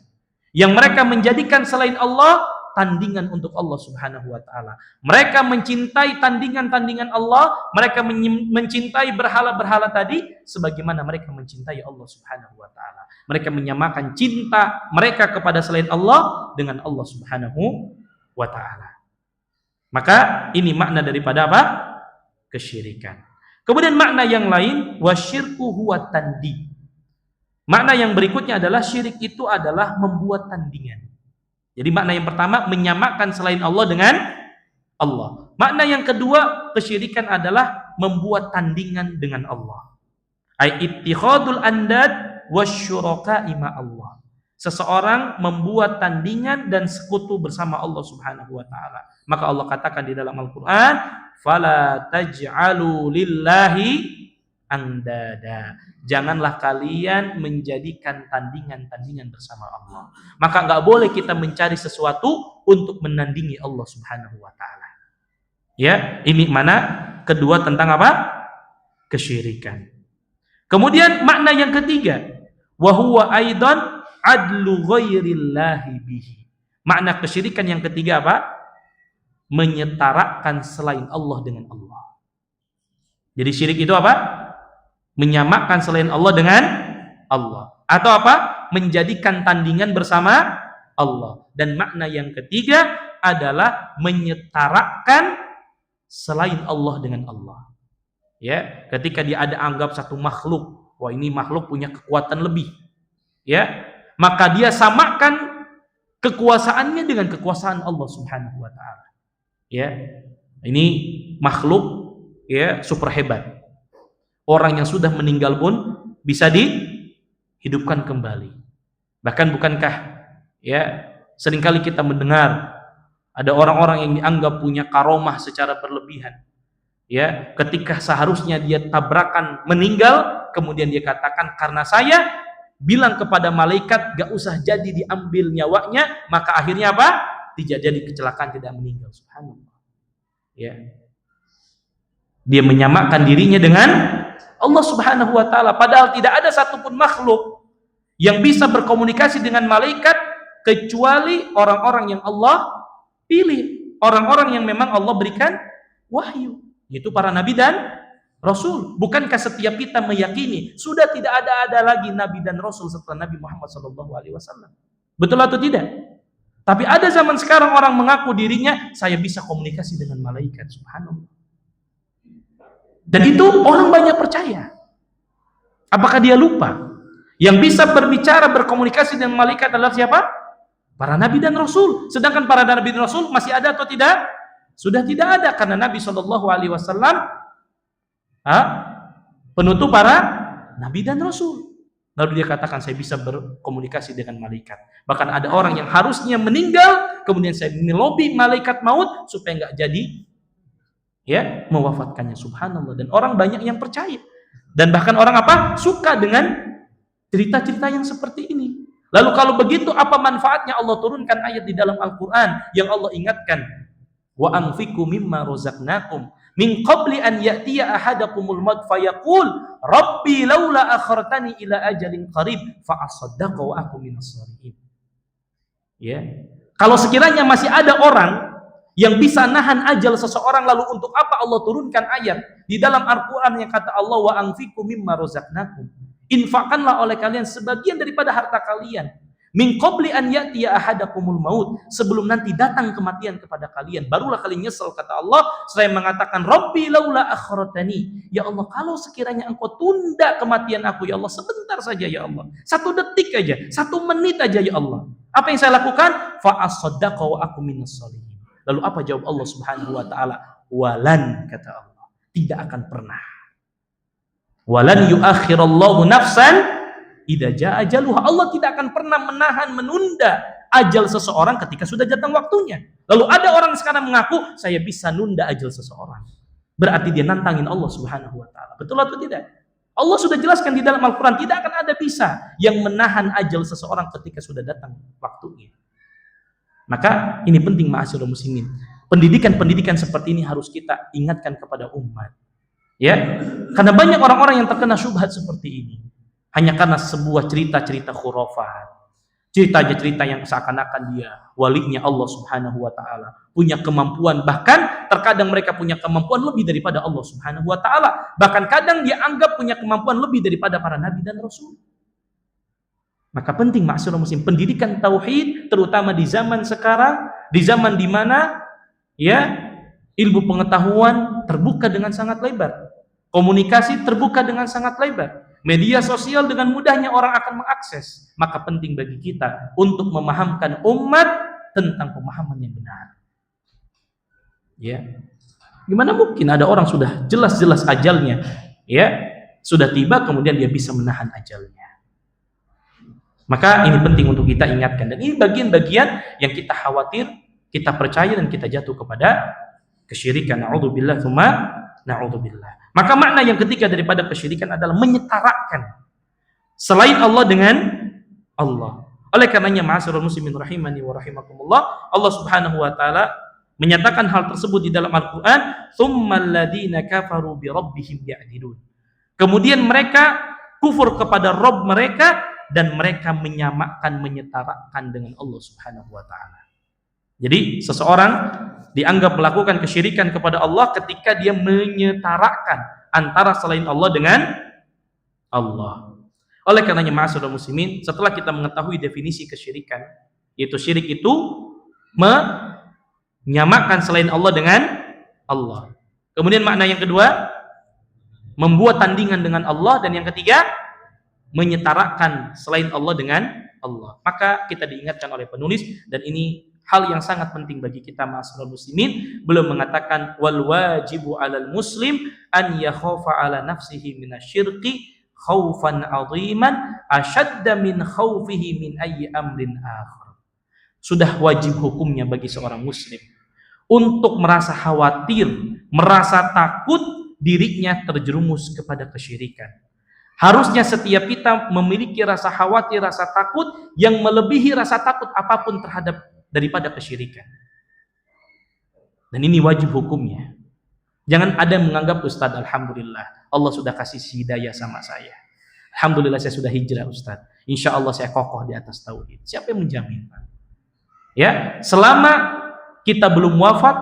yang mereka menjadikan selain Allah tandingan untuk Allah Subhanahu wa taala. Mereka mencintai tandingan-tandingan Allah, mereka mencintai berhala-berhala tadi sebagaimana mereka mencintai Allah Subhanahu wa taala. Mereka menyamakan cinta mereka kepada selain Allah dengan Allah Subhanahu wa taala. Maka ini makna daripada apa? Kesyirikan. Kemudian makna yang lain, wasyirku huwa tandi. Makna yang berikutnya adalah syirik itu adalah membuat tandingan. Jadi makna yang pertama menyamakan selain Allah dengan Allah. Makna yang kedua, kesyirikan adalah membuat tandingan dengan Allah. Ai ittikhadul andad wasyuraka'i ma Allah. Seseorang membuat tandingan dan sekutu bersama Allah Subhanahu wa taala. Maka Allah katakan di dalam Al-Qur'an, fala taj'alu lillahi andada. Janganlah kalian menjadikan tandingan-tandingan bersama Allah. Maka enggak boleh kita mencari sesuatu untuk menandingi Allah Subhanahu wa taala. Ya, ini mana kedua tentang apa? Kesyirikan. Kemudian makna yang ketiga, wa huwa aidan adlu ghairillahi bihi. Makna kesyirikan yang ketiga apa? Menyetarakan selain Allah dengan Allah. Jadi syirik itu apa? Menyamakan selain Allah dengan Allah. Atau apa? Menjadikan tandingan bersama Allah. Dan makna yang ketiga adalah menyetarakan selain Allah dengan Allah. Ya, ketika dia ada anggap satu makhluk, wah ini makhluk punya kekuatan lebih. Ya, maka dia samakan kekuasaannya dengan kekuasaan Allah Subhanahu wa taala. Ya, ini makhluk ya super hebat. Orang yang sudah meninggal pun bisa dihidupkan kembali. Bahkan bukankah ya seringkali kita mendengar ada orang-orang yang dianggap punya karomah secara berlebihan. Ya, ketika seharusnya dia tabrakan meninggal, kemudian dia katakan karena saya bilang kepada malaikat gak usah jadi diambil nyawanya, maka akhirnya apa? Tidak jadi kecelakaan, tidak meninggal. Subhanallah. Ya. Dia menyamakan dirinya dengan Allah Subhanahu wa taala, padahal tidak ada satupun makhluk yang bisa berkomunikasi dengan malaikat kecuali orang-orang yang Allah pilih, orang-orang yang memang Allah berikan wahyu, yaitu para nabi dan rasul. Bukankah setiap kita meyakini sudah tidak ada lagi nabi dan rasul setelah Nabi Muhammad SAW? Betul atau tidak? Tapi ada zaman sekarang orang mengaku dirinya saya bisa komunikasi dengan malaikat. Subhanallah. Dan itu orang banyak percaya. Apakah dia lupa? Yang bisa berbicara, berkomunikasi dengan malaikat adalah siapa? Para nabi dan rasul. Sedangkan para nabi dan rasul masih ada atau tidak? Sudah tidak ada, karena Nabi SAW penutup para nabi dan rasul. Lalu dia katakan saya bisa berkomunikasi dengan malaikat. Bahkan ada orang yang harusnya meninggal, kemudian saya melobi malaikat maut supaya enggak jadi ya mewafatkannya. Subhanallah. Dan orang banyak yang percaya. Dan bahkan orang apa? Suka dengan cerita-cerita yang seperti ini. Lalu kalau begitu apa manfaatnya Allah turunkan ayat di dalam Al-Qur'an yang Allah ingatkan, wa anfiqu mimma razaqnakum min qabli an ya'tiya ahadakumul maut fayaqul rabbi laula akhartani ila ajalin qarib fa asaddaqa wa aku minas shalihin. Ya. Kalau sekiranya masih ada orang yang bisa nahan ajal seseorang. Lalu untuk apa Allah turunkan ayat di dalam Al-Quran yang kata Allah, wa anfiqu mimma razaqnakum, infakkanlah oleh kalian sebagian daripada harta kalian, min qabli an ya'tiya ahadakumul maut, sebelum nanti datang kematian kepada kalian, barulah kalian nyesal. Kata Allah, saya mengatakan, Rabbi laula akhiratani, ya Allah, kalau sekiranya engkau tunda kematian aku, ya Allah, sebentar saja ya Allah, 1 detik aja, 1 menit aja ya Allah, apa yang saya lakukan? Fa asaddaqa wa aku minas sholihin. Lalu apa jawab Allah Subhanahu wa taala? Walan, kata Allah, tidak akan pernah. Walan yuakhirallahu nafsan idza jaa ajaluha. Allah tidak akan pernah menahan, menunda ajal seseorang ketika sudah datang waktunya. Lalu ada orang sekarang mengaku saya bisa nunda ajal seseorang. Berarti dia nantangin Allah Subhanahu wa taala. Betul atau tidak? Allah sudah jelaskan di dalam Al-Qur'an, tidak akan ada bisa yang menahan ajal seseorang ketika sudah datang waktunya. Maka ini penting ma'asyiral muslimin. Pendidikan-pendidikan seperti ini harus kita ingatkan kepada umat. Ya, karena banyak orang-orang yang terkena syubhat seperti ini hanya karena sebuah cerita-cerita khurafat, cerita yang seakan-akan dia walinya Allah Subhanahu wa taala, punya kemampuan, bahkan terkadang mereka punya kemampuan lebih daripada Allah Subhanahu wa taala, bahkan kadang dia anggap punya kemampuan lebih daripada para nabi dan rasul. Maka penting ma'asyiral muslim, pendidikan tauhid terutama di zaman sekarang, di zaman di mana ya ilmu pengetahuan terbuka dengan sangat lebar, komunikasi terbuka dengan sangat lebar, media sosial dengan mudahnya orang akan mengakses. Maka penting bagi kita untuk memahamkan umat tentang pemahaman yang benar. Ya, gimana mungkin ada orang sudah jelas-jelas ajalnya, ya sudah tiba, kemudian dia bisa menahan ajalnya. Maka ini penting untuk kita ingatkan, dan ini bagian-bagian yang kita khawatir, kita percaya dan kita jatuh kepada kesyirikan. Na'udzubillah tsumma na'udzubillah. Maka makna yang ketiga daripada kesyirikan adalah menyetarakan selain Allah dengan Allah. Oleh karenanya ma'asyiral muslimin rahimani wa rahimakumullah, Allah Subhanahu wa taala menyatakan hal tersebut di dalam Al-Qur'an, tsummal ladzina kafaru bi rabbihim ya'dilun. Kemudian mereka kufur kepada Rabb mereka dan mereka menyamakan, menyetarakan dengan Allah Subhanahu wa taala. Jadi seseorang dianggap melakukan kesyirikan kepada Allah ketika dia menyetarakan antara selain Allah dengan Allah. Oleh karenanya ma'asyiral muslimin, setelah kita mengetahui definisi kesyirikan, yaitu syirik itu menyamakan selain Allah dengan Allah. Kemudian makna yang kedua, membuat tandingan dengan Allah, dan yang ketiga, menyetarakan selain Allah dengan Allah. Maka kita diingatkan oleh penulis, dan ini hal yang sangat penting bagi kita ma'asyiral muslimin. Beliau mengatakan, wal wajibu 'alal muslim an yakhafa 'ala nafsihi minasyirki khaufan 'aziman ashadda min khaufihi min ayyi amrin akhar. Sudah wajib hukumnya bagi seorang muslim untuk merasa khawatir, merasa takut dirinya terjerumus kepada kesyirikan. Harusnya setiap kita memiliki rasa khawatir, rasa takut yang melebihi rasa takut apapun terhadap daripada kesyirikan. Dan ini wajib hukumnya. Jangan ada yang menganggap, Ustadz, alhamdulillah Allah sudah kasih hidayah sama saya. Alhamdulillah saya sudah hijrah, Ustadz. Insya Allah saya kokoh di atas tauhid. Siapa yang menjamin, Pak? Ya, selama kita belum wafat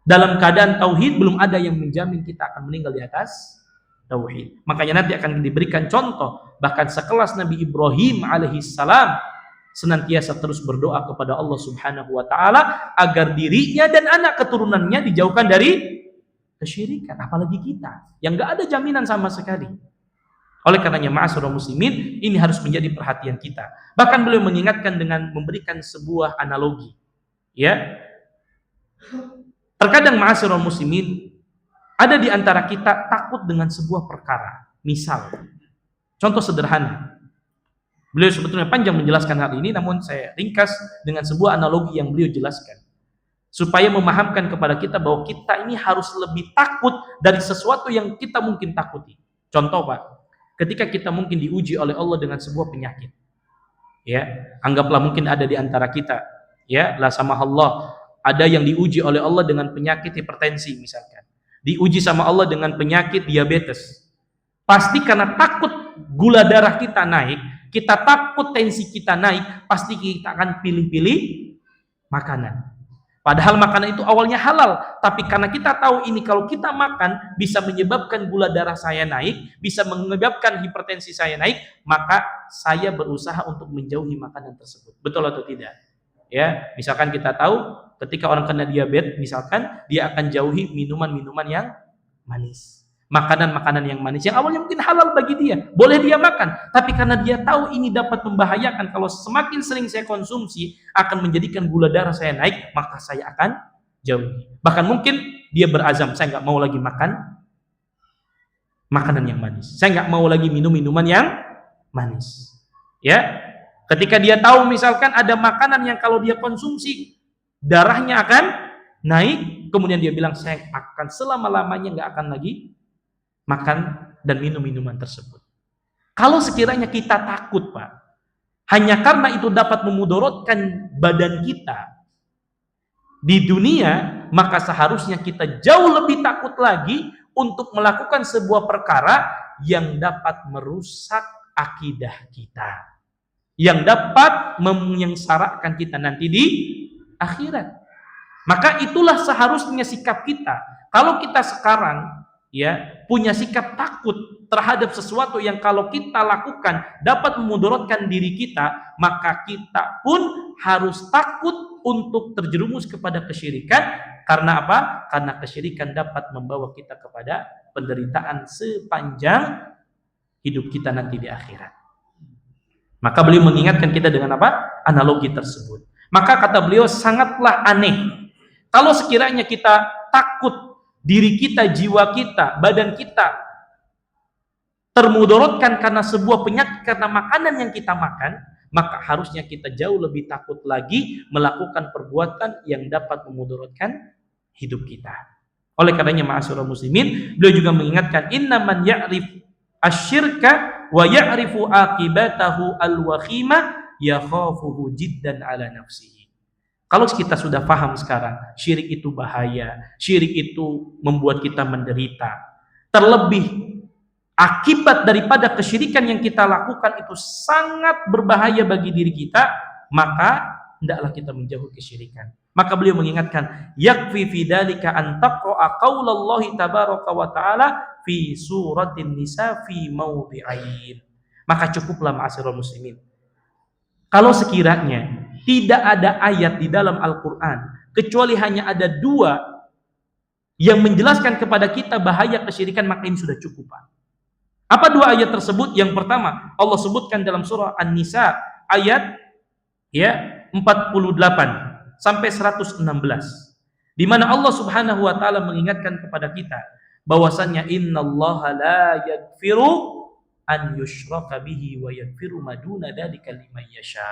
dalam keadaan tauhid, belum ada yang menjamin kita akan meninggal di atas tauhid. Makanya nanti akan diberikan contoh, bahkan sekelas Nabi Ibrahim alaihissalam senantiasa terus berdoa kepada Allah Subhanahu wa taala agar dirinya dan anak keturunannya dijauhkan dari kesyirikan. Apalagi kita yang enggak ada jaminan sama sekali. Oleh karenanya ma'asyiral muslimin, ini harus menjadi perhatian kita. Bahkan beliau mengingatkan dengan memberikan sebuah analogi. Ya. Terkadang ma'asyiral muslimin, ada di antara kita takut dengan sebuah perkara. Misal, contoh sederhana. Beliau sebetulnya panjang menjelaskan hal ini, namun saya ringkas dengan sebuah analogi yang beliau jelaskan. Supaya memahamkan kepada kita bahwa kita ini harus lebih takut dari sesuatu yang kita mungkin takuti. Contoh, Pak, ketika kita mungkin diuji oleh Allah dengan sebuah penyakit. Ya, anggaplah mungkin ada di antara kita, ya, la samahallah, ada yang diuji oleh Allah dengan penyakit hipertensi misalkan. Diuji sama Allah dengan penyakit diabetes. Pasti karena takut gula darah kita naik, kita takut tensi kita naik, pasti kita akan pilih-pilih makanan. Padahal makanan itu awalnya halal, tapi karena kita tahu ini kalau kita makan bisa menyebabkan gula darah saya naik, bisa menyebabkan hipertensi saya naik, maka saya berusaha untuk menjauhi makanan tersebut. Betul atau tidak? Ya, misalkan kita tahu ketika orang kena diabetes, misalkan dia akan jauhi minuman-minuman yang manis. Makanan-makanan yang manis yang awalnya mungkin halal bagi dia, boleh dia makan, tapi karena dia tahu ini dapat membahayakan, kalau semakin sering saya konsumsi akan menjadikan gula darah saya naik, maka saya akan jauhi. Bahkan mungkin dia berazam, saya nggak mau lagi makan makanan yang manis, saya nggak mau lagi minum minuman yang manis. Ya, ketika dia tahu misalkan ada makanan yang kalau dia konsumsi darahnya akan naik, kemudian dia bilang saya akan selama-lamanya nggak akan lagi makan dan minum minuman tersebut. Kalau sekiranya kita takut, Pak, hanya karena itu dapat memudaratkan badan kita di dunia, maka seharusnya kita jauh lebih takut lagi untuk melakukan sebuah perkara yang dapat merusak akidah kita, yang dapat menyengsarakan kita nanti di akhirat. Maka itulah seharusnya sikap kita. Kalau kita sekarang punya sikap takut terhadap sesuatu yang kalau kita lakukan dapat memudaratkan diri kita, maka kita pun harus takut untuk terjerumus kepada kesyirikan. Karena apa? Karena kesyirikan dapat membawa kita kepada penderitaan sepanjang hidup kita nanti di akhirat. Maka beliau mengingatkan kita dengan apa? Analogi tersebut. Maka kata beliau, sangatlah aneh kalau sekiranya kita takut diri kita, jiwa kita, badan kita termudaratkan karena sebuah penyakit, karena makanan yang kita makan, maka harusnya kita jauh lebih takut lagi melakukan perbuatan yang dapat memudaratkan hidup kita. Oleh karenanya ma'asyiral muslimin, beliau juga mengingatkan, innaman ya'rif asyirka wa ya'rifu akibatahu al-wakhima yakhafuhu jiddan ala nafsihi. Kalau kita sudah paham sekarang, syirik itu bahaya, syirik itu membuat kita menderita. Terlebih, akibat daripada kesyirikan yang kita lakukan itu sangat berbahaya bagi diri kita, maka hendaklah kita menjauhi kesyirikan. Maka beliau mengingatkan, yakfi fi dzalika an taqra'a qaulallahi tabaraka wa ta'ala fi suratin nisa fi mawdi'ain. Maka cukuplah ma'asyiral muslimin, kalau sekiranya tidak ada ayat di dalam Al-Quran kecuali hanya ada 2 yang menjelaskan kepada kita bahaya kesyirikan, maka ini sudah cukup, Pak. Apa 2 ayat tersebut? Yang pertama, Allah sebutkan dalam surah An-Nisa ayat 48 sampai 116, di mana Allah Subhanahu wa taala mengingatkan kepada kita bahwasannya innallaha la yaghfiru an yushraka bihi wa yaghfiru ma duna dzalika liman yasha.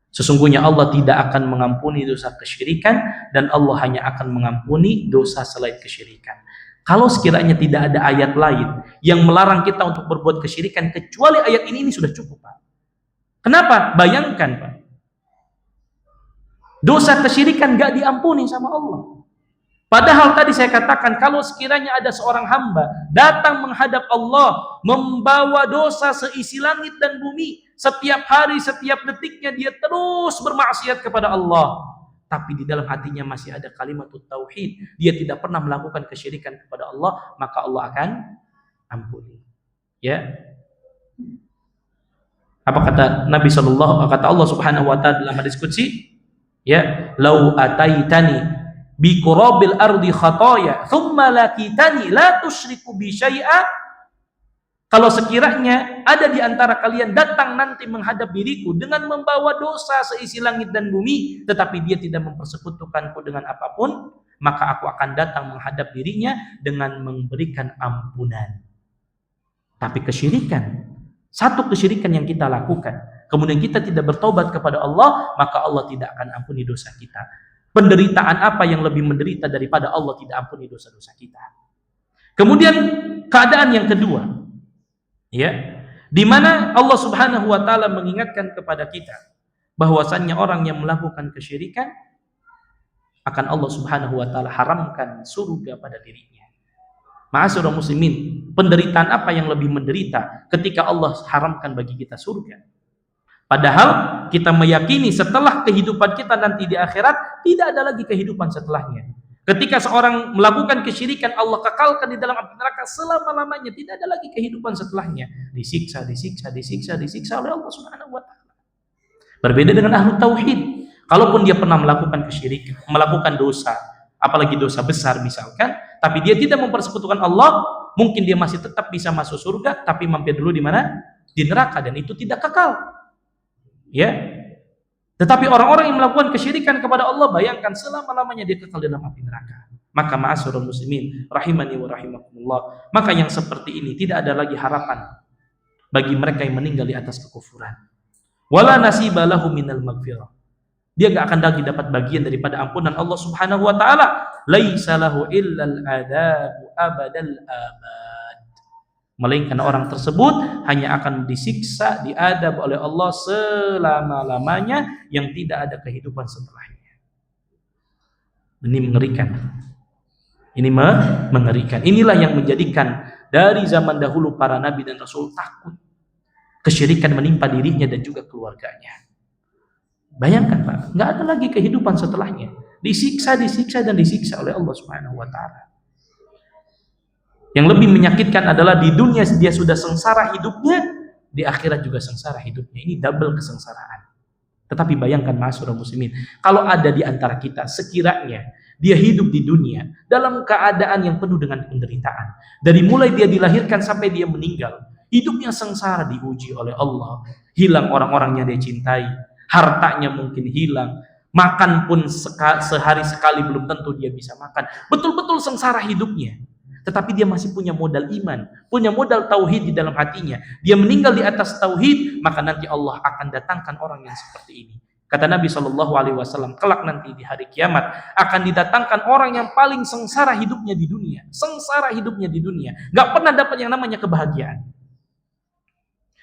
Sesungguhnya Allah tidak akan mengampuni dosa kesyirikan dan Allah hanya akan mengampuni dosa selain kesyirikan. Kalau sekiranya tidak ada ayat lain yang melarang kita untuk berbuat kesyirikan kecuali ayat ini sudah cukup, Pak. Kenapa? Bayangkan, Pak, dosa kesyirikan gak diampuni sama Allah. Padahal tadi saya katakan, kalau sekiranya ada seorang hamba datang menghadap Allah membawa dosa seisi langit dan bumi, setiap hari, setiap detiknya dia terus bermaksiat kepada Allah, tapi di dalam hatinya masih ada kalimat tauhid, dia tidak pernah melakukan kesyirikan kepada Allah, maka Allah akan ampuni. Ya. Apa kata Nabi kata Allah Subhanahu wa taala dalam hadis qudsi? Ya, lau ataitani bi qurabil ardi khataya thumma lakitani la tusyriku bi syai'a. Kalau sekiranya ada di antara kalian datang nanti menghadap diriku dengan membawa dosa seisi langit dan bumi, tetapi dia tidak mempersekutukanku dengan apapun, maka aku akan datang menghadap dirinya dengan memberikan ampunan. Tapi kesyirikan, satu kesyirikan yang kita lakukan, kemudian kita tidak bertobat kepada Allah, maka Allah tidak akan ampuni dosa kita. Penderitaan apa yang lebih menderita daripada Allah tidak ampuni dosa-dosa kita? Kemudian keadaan yang kedua, ya, di mana Allah Subhanahu wa taala mengingatkan kepada kita bahwasannya orang yang melakukan kesyirikan akan Allah Subhanahu wa taala haramkan surga pada dirinya. Ma'asyiral muslimin, penderitaan apa yang lebih menderita ketika Allah haramkan bagi kita surga? Padahal kita meyakini setelah kehidupan kita nanti di akhirat tidak ada lagi kehidupan setelahnya. Ketika seorang melakukan kesyirikan, Allah kekalkan di dalam api neraka selama-lamanya, tidak ada lagi kehidupan setelahnya. Disiksa oleh Allah Subhanahu wa taala. Berbeda dengan ahlu tauhid. Kalaupun dia pernah melakukan kesyirikan, melakukan dosa, apalagi dosa besar misalkan, tapi dia tidak mempersekutukan Allah, mungkin dia masih tetap bisa masuk surga, tapi mampir dulu di mana? Di neraka, dan itu tidak kekal. Ya. Tetapi orang-orang yang melakukan kesyirikan kepada Allah, bayangkan selama-lamanya dia kekal dalam api neraka. Maka ma'asyiral muslimin rahimani wa rahimakumullah, maka yang seperti ini tidak ada lagi harapan bagi mereka yang meninggal di atas kekufuran. Wala nasiba lahu minal maghfirah. Dia enggak akan lagi dapat bagian daripada ampunan Allah Subhanahu wa taala. Laisa lahu illal adabu abadal abad. Melainkan orang tersebut hanya akan disiksa, diadab oleh Allah selama-lamanya, yang tidak ada kehidupan setelahnya. Ini mengerikan. Ini mengerikan. Inilah yang menjadikan dari zaman dahulu para nabi dan rasul takut kesyirikan menimpa dirinya dan juga keluarganya. Bayangkan Pak, nggak ada lagi kehidupan setelahnya. Disiksa oleh Allah Subhanahu wa taala. Yang lebih menyakitkan adalah di dunia dia sudah sengsara hidupnya, di akhirat juga sengsara hidupnya. Ini double kesengsaraan. Tetapi bayangkan ma'asyiral muslimin, kalau ada di antara kita sekiranya dia hidup di dunia dalam keadaan yang penuh dengan penderitaan, dari mulai dia dilahirkan sampai dia meninggal, hidupnya sengsara, diuji oleh Allah, hilang orang-orang yang dia cintai, hartanya mungkin hilang, makan pun sehari sekali belum tentu dia bisa makan, betul-betul sengsara hidupnya. Tetapi dia masih punya modal iman, punya modal tauhid di dalam hatinya. Dia meninggal di atas tauhid, maka nanti Allah akan datangkan orang yang seperti ini. Kata Nabi SAW, kelak nanti di hari kiamat akan didatangkan orang yang paling sengsara hidupnya di dunia. Sengsara hidupnya di dunia, gak pernah dapat yang namanya kebahagiaan.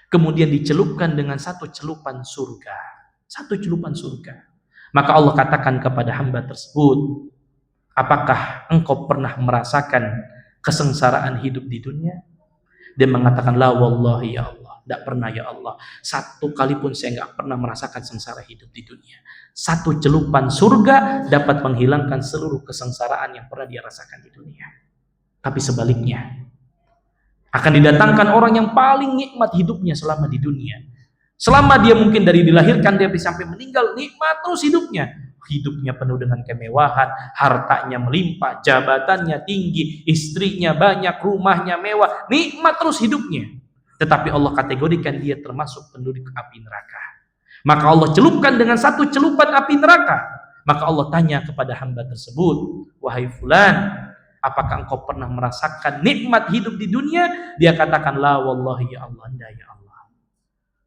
Kemudian dicelupkan dengan satu celupan surga. Satu celupan surga. Maka Allah katakan kepada hamba tersebut, apakah engkau pernah merasakan kesengsaraan hidup di dunia? Dia mengatakan, la wallahi ya Allah, tidak pernah ya Allah. Satu kali pun saya nggak pernah merasakan sengsara hidup di dunia. Satu celupan surga dapat menghilangkan seluruh kesengsaraan yang pernah dia rasakan di dunia. Tapi sebaliknya, akan didatangkan orang yang paling nikmat hidupnya selama di dunia. Selama dia mungkin dari dilahirkan dia sampai meninggal, nikmat terus hidupnya. Hidupnya penuh dengan kemewahan, hartanya melimpah, jabatannya tinggi, istrinya banyak, rumahnya mewah, nikmat terus hidupnya. Tetapi Allah kategorikan dia termasuk penduduk api neraka. Maka Allah celupkan dengan satu celupan api neraka. Maka Allah tanya kepada hamba tersebut, wahai fulan, apakah engkau pernah merasakan nikmat hidup di dunia? Dia katakan, la wallahi ya Allah, enggak ya Allah.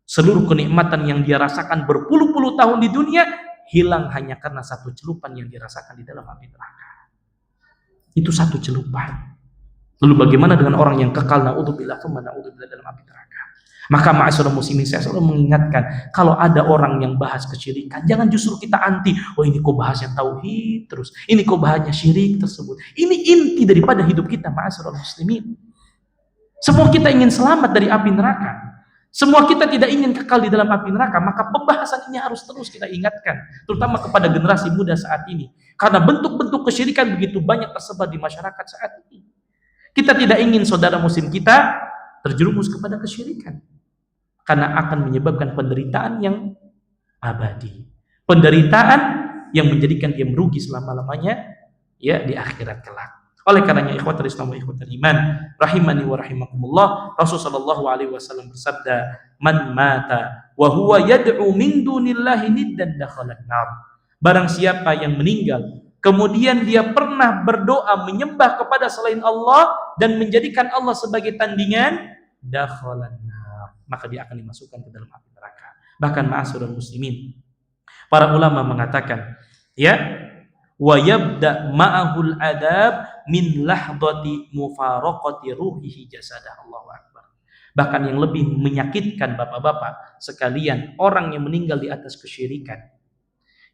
Seluruh kenikmatan yang dia rasakan berpuluh-puluh tahun di dunia hilang hanya karena satu celupan yang dirasakan di dalam api neraka. Itu satu celupan. Lalu bagaimana dengan orang yang kekal naudzubillah dalam api neraka? Maka ma'asyiral muslimin, saya selalu mengingatkan, kalau ada orang yang bahas kesyirikan, jangan justru kita anti. Oh, ini kok bahasnya tauhid terus, ini kok bahasnya syirik tersebut. Ini inti daripada hidup kita ma'asyiral muslimin. Semua kita ingin selamat dari api neraka. Semua kita tidak ingin kekal di dalam api neraka, maka pembahasan ini harus terus kita ingatkan, terutama kepada generasi muda saat ini. Karena bentuk-bentuk kesyirikan begitu banyak tersebar di masyarakat saat ini. Kita tidak ingin saudara muslim kita terjerumus kepada kesyirikan, karena akan menyebabkan penderitaan yang abadi. Penderitaan yang menjadikan dia merugi selama-lamanya ya di akhirat kelak. Oleh karenanya ikhwatul Islam wa ikhwatul iman rahimani wa rahimakumullah, Rasulullah sallallahu alaihi wasallam bersabda, man mata wa huwa yad'u min dunillahi niddan dakhalan nar. Barang siapa yang meninggal kemudian dia pernah berdoa menyembah kepada selain Allah dan menjadikan Allah sebagai tandingan, dakhalan nar, maka dia akan dimasukkan ke dalam api neraka. Bahkan ma'asyiral muslimin, para ulama mengatakan, ya, wa yabda ma'ahul adab min lahdati mufaraqati ruhihi jasadah. Allahu akbar. Bahkan yang lebih menyakitkan bapak-bapak sekalian, orang yang meninggal di atas kesyirikan,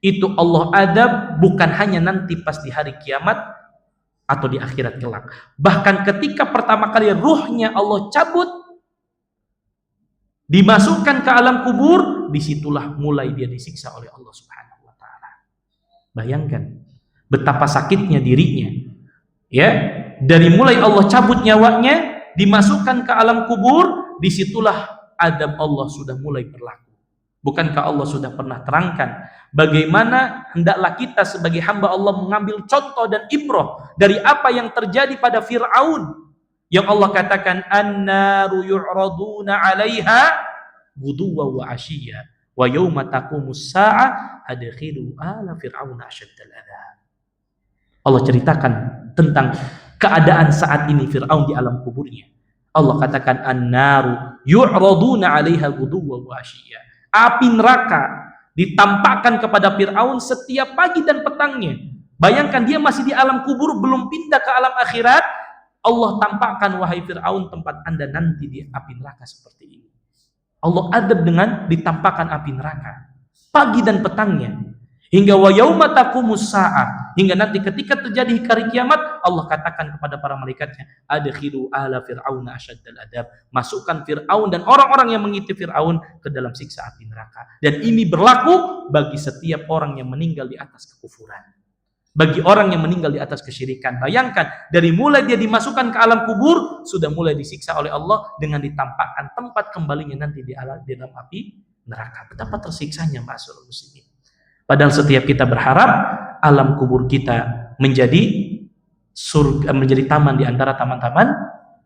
itu Allah adab bukan hanya nanti pas di hari kiamat atau di akhirat kelak. Bahkan ketika pertama kali ruhnya Allah cabut, dimasukkan ke alam kubur, disitulah mulai dia disiksa oleh Allah Subhanahu wa taala. Bayangkan betapa sakitnya dirinya. Ya, dari mulai Allah cabut nyawanya, dimasukkan ke alam kubur, disitulah adab Allah sudah mulai berlaku. Bukankah Allah sudah pernah terangkan bagaimana hendaklah kita sebagai hamba Allah mengambil contoh dan ibrah dari apa yang terjadi pada Fir'aun, yang Allah katakan annaru yu'raduna 'alaiha ghuduwwan wa 'ashiyya wa yauma taqumus saa'ah adkhilu ala fir'auna asyaddal 'adzab. Allah ceritakan tentang keadaan saat ini Fir'aun di alam kuburnya. Allah katakan annaru yu'raduna 'alaiha ghuduwwan wa 'ashiyya. Api neraka ditampakkan kepada Fir'aun setiap pagi dan petangnya. Bayangkan dia masih di alam kubur, belum pindah ke alam akhirat. Allah tampakkan, wahai Fir'aun, tempat anda nanti di api neraka seperti ini. Allah adab dengan ditampakkan api neraka pagi dan petangnya. Hingga wa yauma taqumus saa'ah, hingga nanti ketika terjadi hari kiamat, Allah katakan kepada para malaikatnya, adkhilu ala fir'auna asyaddal adzab, masukkan Fir'aun dan orang-orang yang mengikuti Fir'aun ke dalam siksa api neraka. Dan ini berlaku bagi setiap orang yang meninggal di atas kekufuran, bagi orang yang meninggal di atas kesyirikan. Bayangkan, dari mulai dia dimasukkan ke alam kubur, sudah mulai disiksa oleh Allah dengan ditampakkan tempat kembalinya nanti di dalam api neraka. Betapa tersiksanya ma'asyiral muslimin. Padahal setiap kita berharap alam kubur kita menjadi surga, menjadi taman di antara taman-taman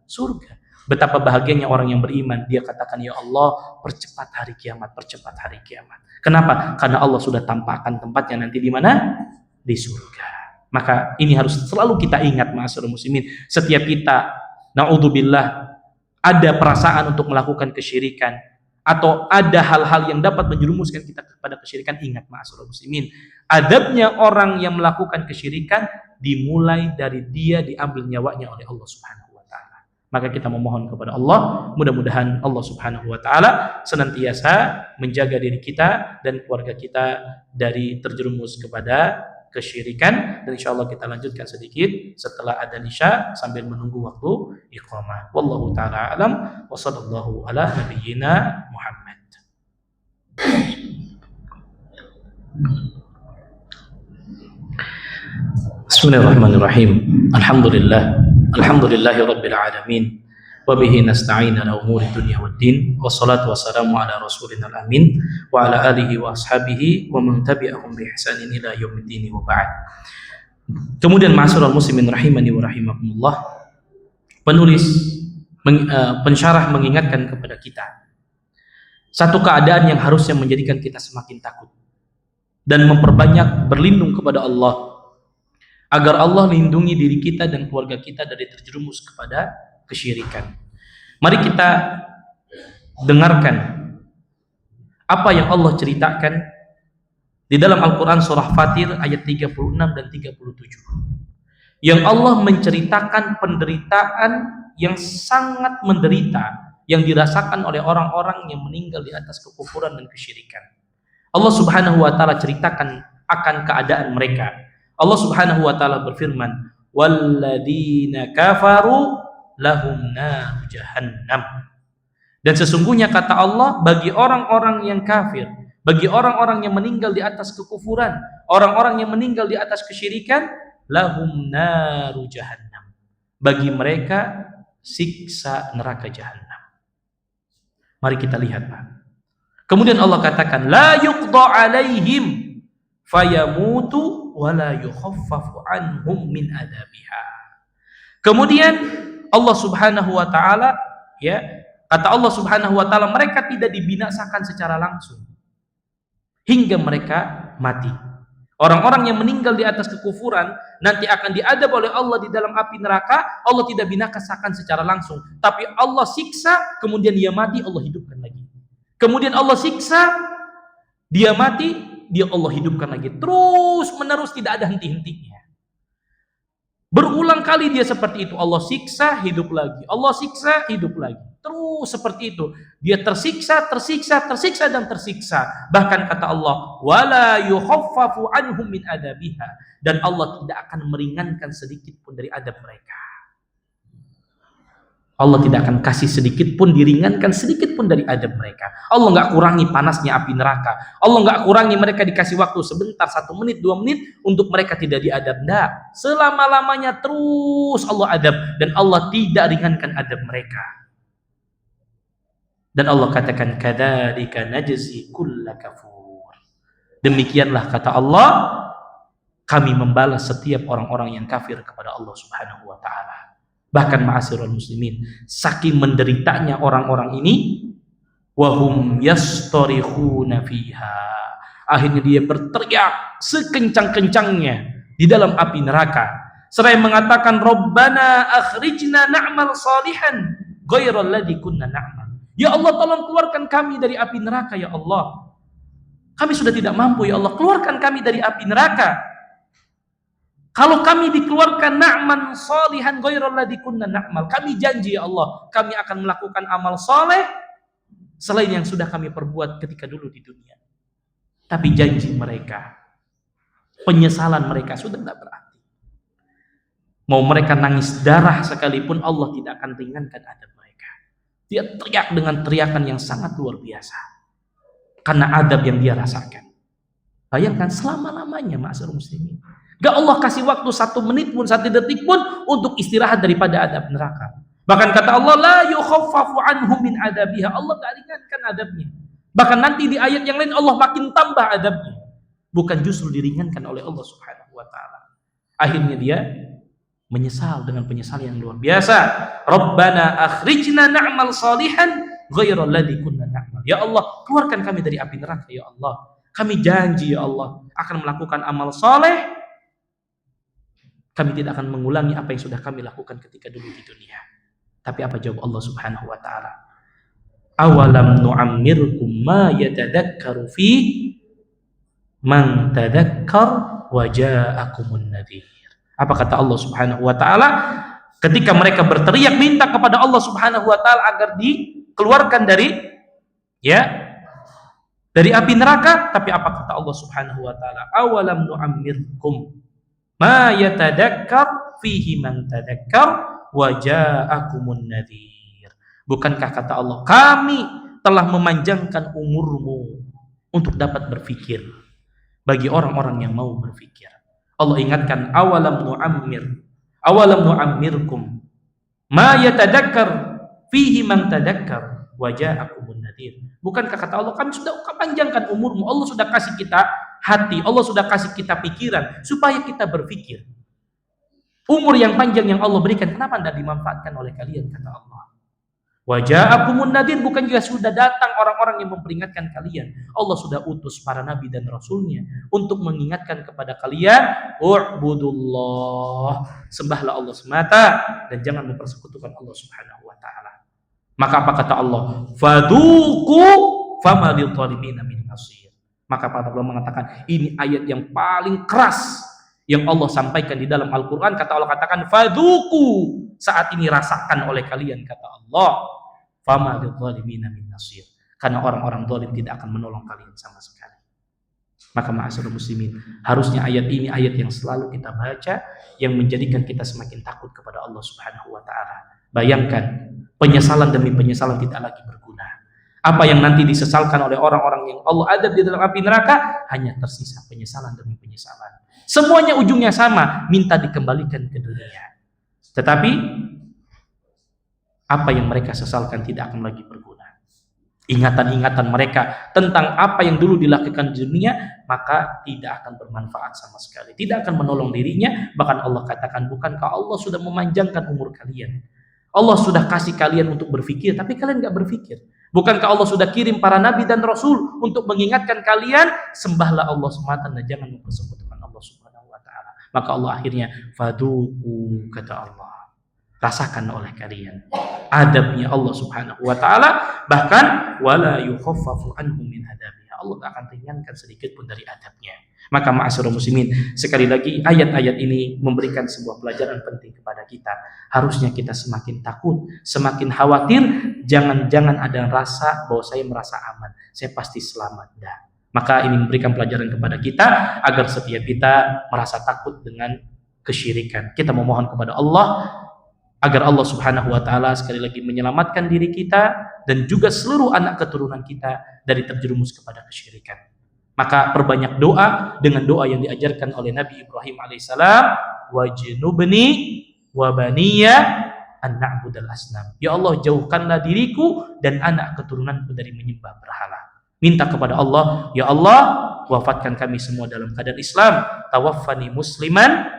surga. Betapa bahagianya orang yang beriman, dia katakan, ya Allah, percepat hari kiamat, percepat hari kiamat. Kenapa? Karena Allah sudah tampakkan tempatnya nanti di mana? Di surga. Maka ini harus selalu kita ingat, ma'asyiral muslimin. Setiap kita, na'udzubillah, ada perasaan untuk melakukan kesyirikan, atau ada hal-hal yang dapat menjerumuskan kita kepada kesyirikan, ingat ma'asyiral muslimin, adabnya orang yang melakukan kesyirikan dimulai dari dia diambil nyawanya oleh Allah Subhanahu wa taala. Maka kita memohon kepada Allah, mudah-mudahan Allah Subhanahu wa taala senantiasa menjaga diri kita dan keluarga kita dari terjerumus kepada kesyirikan. Dan insyaallah kita lanjutkan sedikit setelah adzan Isya sambil menunggu waktu iqamah. Wallahu taala alam wa sallallahu ala nabiyyina Muhammad. Bismillahirrahmanirrahim. Alhamdulillahi rabbil alamin. Wabihi nasta'in ala umuri dunya waddin, wassalatu wassalamu ala rasulina al-amin wa ala alihi wa ashabihi wa man tabi'ahum bi ihsanin ila yaumiddin wa ba'd. Kemudian ma'asyiral muslimin rahimani wa rahimakumullah, penulis pensyarah mengingatkan kepada kita satu keadaan yang harusnya menjadikan kita semakin takut dan memperbanyak berlindung kepada Allah, agar Allah melindungi diri kita dan keluarga kita dari terjerumus kepada kesyirikan. Mari kita dengarkan apa yang Allah ceritakan di dalam Al-Quran surah Fatir ayat 36 dan 37, yang Allah menceritakan penderitaan yang sangat menderita yang dirasakan oleh orang-orang yang meninggal di atas kekufuran dan kesyirikan. Allah Subhanahu wa taala ceritakan akan keadaan mereka. Allah Subhanahu wa taala berfirman, walladzina kafaru lahum nar jahannam. Dan sesungguhnya kata Allah, bagi orang-orang yang kafir, bagi orang-orang yang meninggal di atas kekufuran, orang-orang yang meninggal di atas kesyirikan, lahum naru jahannam, bagi mereka siksa neraka jahannam. Mari kita lihat, Pak. Kemudian Allah katakan, la yuqda alaihim fayamutu wa la yukhaffafu anhum min adabiha. Kemudian Allah Subhanahu wa taala, ya, kata Allah Subhanahu wa taala, mereka tidak dibinasakan secara langsung hingga mereka mati. Orang-orang yang meninggal di atas kekufuran nanti akan diadab oleh Allah di dalam api neraka. Allah tidak binasakan secara langsung, tapi Allah siksa, kemudian dia mati, Allah hidupkan lagi. Kemudian Allah siksa, dia mati, dia Allah hidupkan lagi. Terus menerus, tidak ada henti-hentinya. Berulang kali dia seperti itu. Allah siksa, hidup lagi. Allah siksa, hidup lagi. Terus seperti itu. Dia tersiksa, tersiksa, tersiksa, dan tersiksa. Bahkan kata Allah, wala yukhaffafu anhum min adabiha. Dan Allah tidak akan meringankan sedikit pun dari adab mereka. Allah tidak akan kasih sedikit pun, diringankan sedikit pun dari adab mereka. Allah nggak kurangi panasnya api neraka. Allah nggak kurangi mereka dikasih waktu sebentar, 1 menit, 2 menit untuk mereka tidak diadab. Nggak. Selama-lamanya terus Allah adab, dan Allah tidak ringankan adab mereka. Dan Allah katakan, kadzalika najzi kulla kafur. Demikianlah kata Allah, kami membalas setiap orang-orang yang kafir kepada Allah Subhanahu wa taala. Bahkan ma'asyiral muslimin, saking menderitanya orang-orang ini, wahum yastarikhuna fiha, akhirnya dia berteriak sekencang-kencangnya di dalam api neraka, seraya mengatakan, Rabbana akhrijna na'mal salihan ghairal ladzi kunna na'mal. Ya Allah, tolong keluarkan kami dari api neraka ya Allah. Kami sudah tidak mampu ya Allah, keluarkan kami dari api neraka. Kalau kami dikeluarkan na'man salihan ghairal ladzi kunna na'mal, kami janji ya Allah, kami akan melakukan amal soleh selain yang sudah kami perbuat ketika dulu di dunia. Tapi janji mereka, penyesalan mereka sudah tidak berarti. Mau mereka nangis darah sekalipun, Allah tidak akan ringankan adab mereka. Dia teriak dengan teriakan yang sangat luar biasa karena adab yang dia rasakan. Bayangkan selama-lamanya, ma'asyiral muslimin, gak Allah kasih waktu 1 menit pun, 1 detik pun untuk istirahat daripada adab neraka. Bahkan kata Allah, la yukhaffafu anhum min adabiha. Allah gak ringankan adabnya. Bahkan nanti di ayat yang lain Allah makin tambah adabnya. Bukan justru diringankan oleh Allah Subhanahu wa taala. Akhirnya dia menyesal dengan penyesalan yang luar biasa. Rabbana akhrijna na'mal salihan ghairal ladzi kunna na'mal. Ya Allah, keluarkan kami dari api neraka ya Allah. Kami janji ya Allah akan melakukan amal saleh. Kami tidak akan mengulangi apa yang sudah kami lakukan ketika dulu di dunia. Tapi apa jawab Allah Subhanahu wa taala? Awalam nu'ammirkum ma yatadakkaru fi man tadakkar wa ja'akumun nadhir. Apa kata Allah Subhanahu wa taala ketika mereka berteriak minta kepada Allah Subhanahu wa taala agar dikeluarkan dari api neraka, tapi apa kata Allah Subhanahu wa taala? Awalam nu'ammirkum ma yatadakkar fihi man tadakkar wa ja'akumun nadhir. Bukankah kata Allah, kami telah memanjangkan umurmu untuk dapat berfikir bagi orang-orang yang mau berfikir. Allah ingatkan, awalam nu'ammirkum ma yatadakkar fihi man tadakkar wa ja'akumun nadhir. Bukankah kata Allah, kami sudah panjangkan umurmu, Allah sudah kasih kita hati, Allah sudah kasih kita pikiran supaya kita berpikir. Umur yang panjang yang Allah berikan, kenapa tidak dimanfaatkan oleh kalian, kata Allah. Wa ja'akumun nadhir, bukan juga sudah datang orang-orang yang memperingatkan kalian. Allah sudah utus para nabi dan rasulnya untuk mengingatkan kepada kalian, u'budullah, sembahlah Allah semata dan jangan mempersekutukan Allah Subhanahu wa taala. Maka apa kata Allah? Fadhuqu fama lidh-dhalimina min nasir. Maka para ulama mengatakan ini ayat yang paling keras yang Allah sampaikan di dalam Al-Quran. Kata Allah, katakan fadhuqu, saat ini rasakan oleh kalian, kata Allah, fama lidh-dhalimina min nasir, karena orang-orang zalim tidak akan menolong kalian sama sekali. Maka ma'asyiral muslimin, harusnya ayat ini ayat yang selalu kita baca, yang menjadikan kita semakin takut kepada Allah Subhanahu wa taala. Bayangkan, penyesalan demi penyesalan tidak lagi berguna. Apa yang nanti disesalkan oleh orang-orang yang Allah adab di dalam api neraka, hanya tersisa penyesalan demi penyesalan. Semuanya ujungnya sama, minta dikembalikan ke dunia. Tetapi apa yang mereka sesalkan tidak akan lagi berguna. Ingatan-ingatan mereka tentang apa yang dulu dilakukan di dunia, maka tidak akan bermanfaat sama sekali. Tidak akan menolong dirinya. Bahkan Allah katakan, bukankah Allah sudah memanjangkan umur kalian? Allah sudah kasih kalian untuk berpikir, tapi kalian gak berpikir. Bukankah Allah sudah kirim para nabi dan rasul untuk mengingatkan kalian, sembahlah Allah semata dan jangan mempersekutukan Allah Subhanahu wa taala. Maka Allah akhirnya fadhuqu, kata Allah, rasakan oleh kalian adabnya Allah Subhanahu wa taala, bahkan wala yukhaffafu anhum min adabiha. Allah tak akan ringankan sedikit pun dari adabnya. Maka ma'asyiral muslimin, sekali lagi ayat-ayat ini memberikan sebuah pelajaran penting kepada kita. Harusnya kita semakin takut, semakin khawatir, jangan-jangan ada rasa bahwa saya merasa aman, saya pasti selamat. Dah. Maka ini memberikan pelajaran kepada kita agar setiap kita merasa takut dengan kesyirikan. Kita memohon kepada Allah agar Allah Subhanahu wa taala sekali lagi menyelamatkan diri kita dan juga seluruh anak keturunan kita dari terjerumus kepada kesyirikan. Maka perbanyak doa dengan doa yang diajarkan oleh Nabi Ibrahim alaihissalam, wajnubni wa baniya an na'budal asnam. Ya Allah, jauhkanlah diriku dan anak keturunanku dari menyembah berhala. Minta kepada Allah, ya Allah, wafatkan kami semua dalam keadaan Islam, tawaffani musliman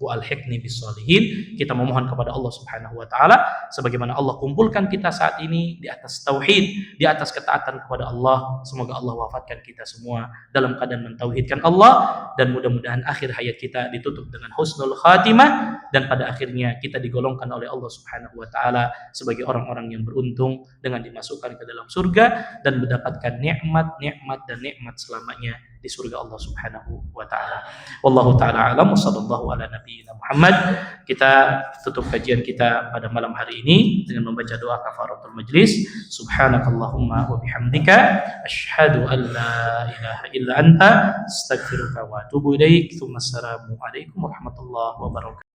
wa alhiqni bis-shalihin. Kita memohon kepada Allah Subhanahu wa taala sebagaimana Allah kumpulkan kita saat ini di atas tauhid, di atas ketaatan kepada Allah. Semoga Allah wafatkan kita semua dalam keadaan mentauhidkan Allah, dan mudah-mudahan akhir hayat kita ditutup dengan husnul khatimah, dan pada akhirnya kita digolongkan oleh Allah Subhanahu wa taala sebagai orang-orang yang beruntung dengan dimasukkan ke dalam surga dan mendapatkan nikmat-nikmat dan nikmat selamanya di surga Allah Subhanahu wa taala. Wallahu taala alam, sallallahu ala nabiyina Muhammad. Kita tutup kajian kita pada malam hari ini dengan membaca doa kafaratul majlis. Subhanakallahumma wa bihamdika asyhadu an la ilaha illa anta astaghfiruka wa atubu ilaik. Assalamu alaikum warahmatullahi wabarakatuh.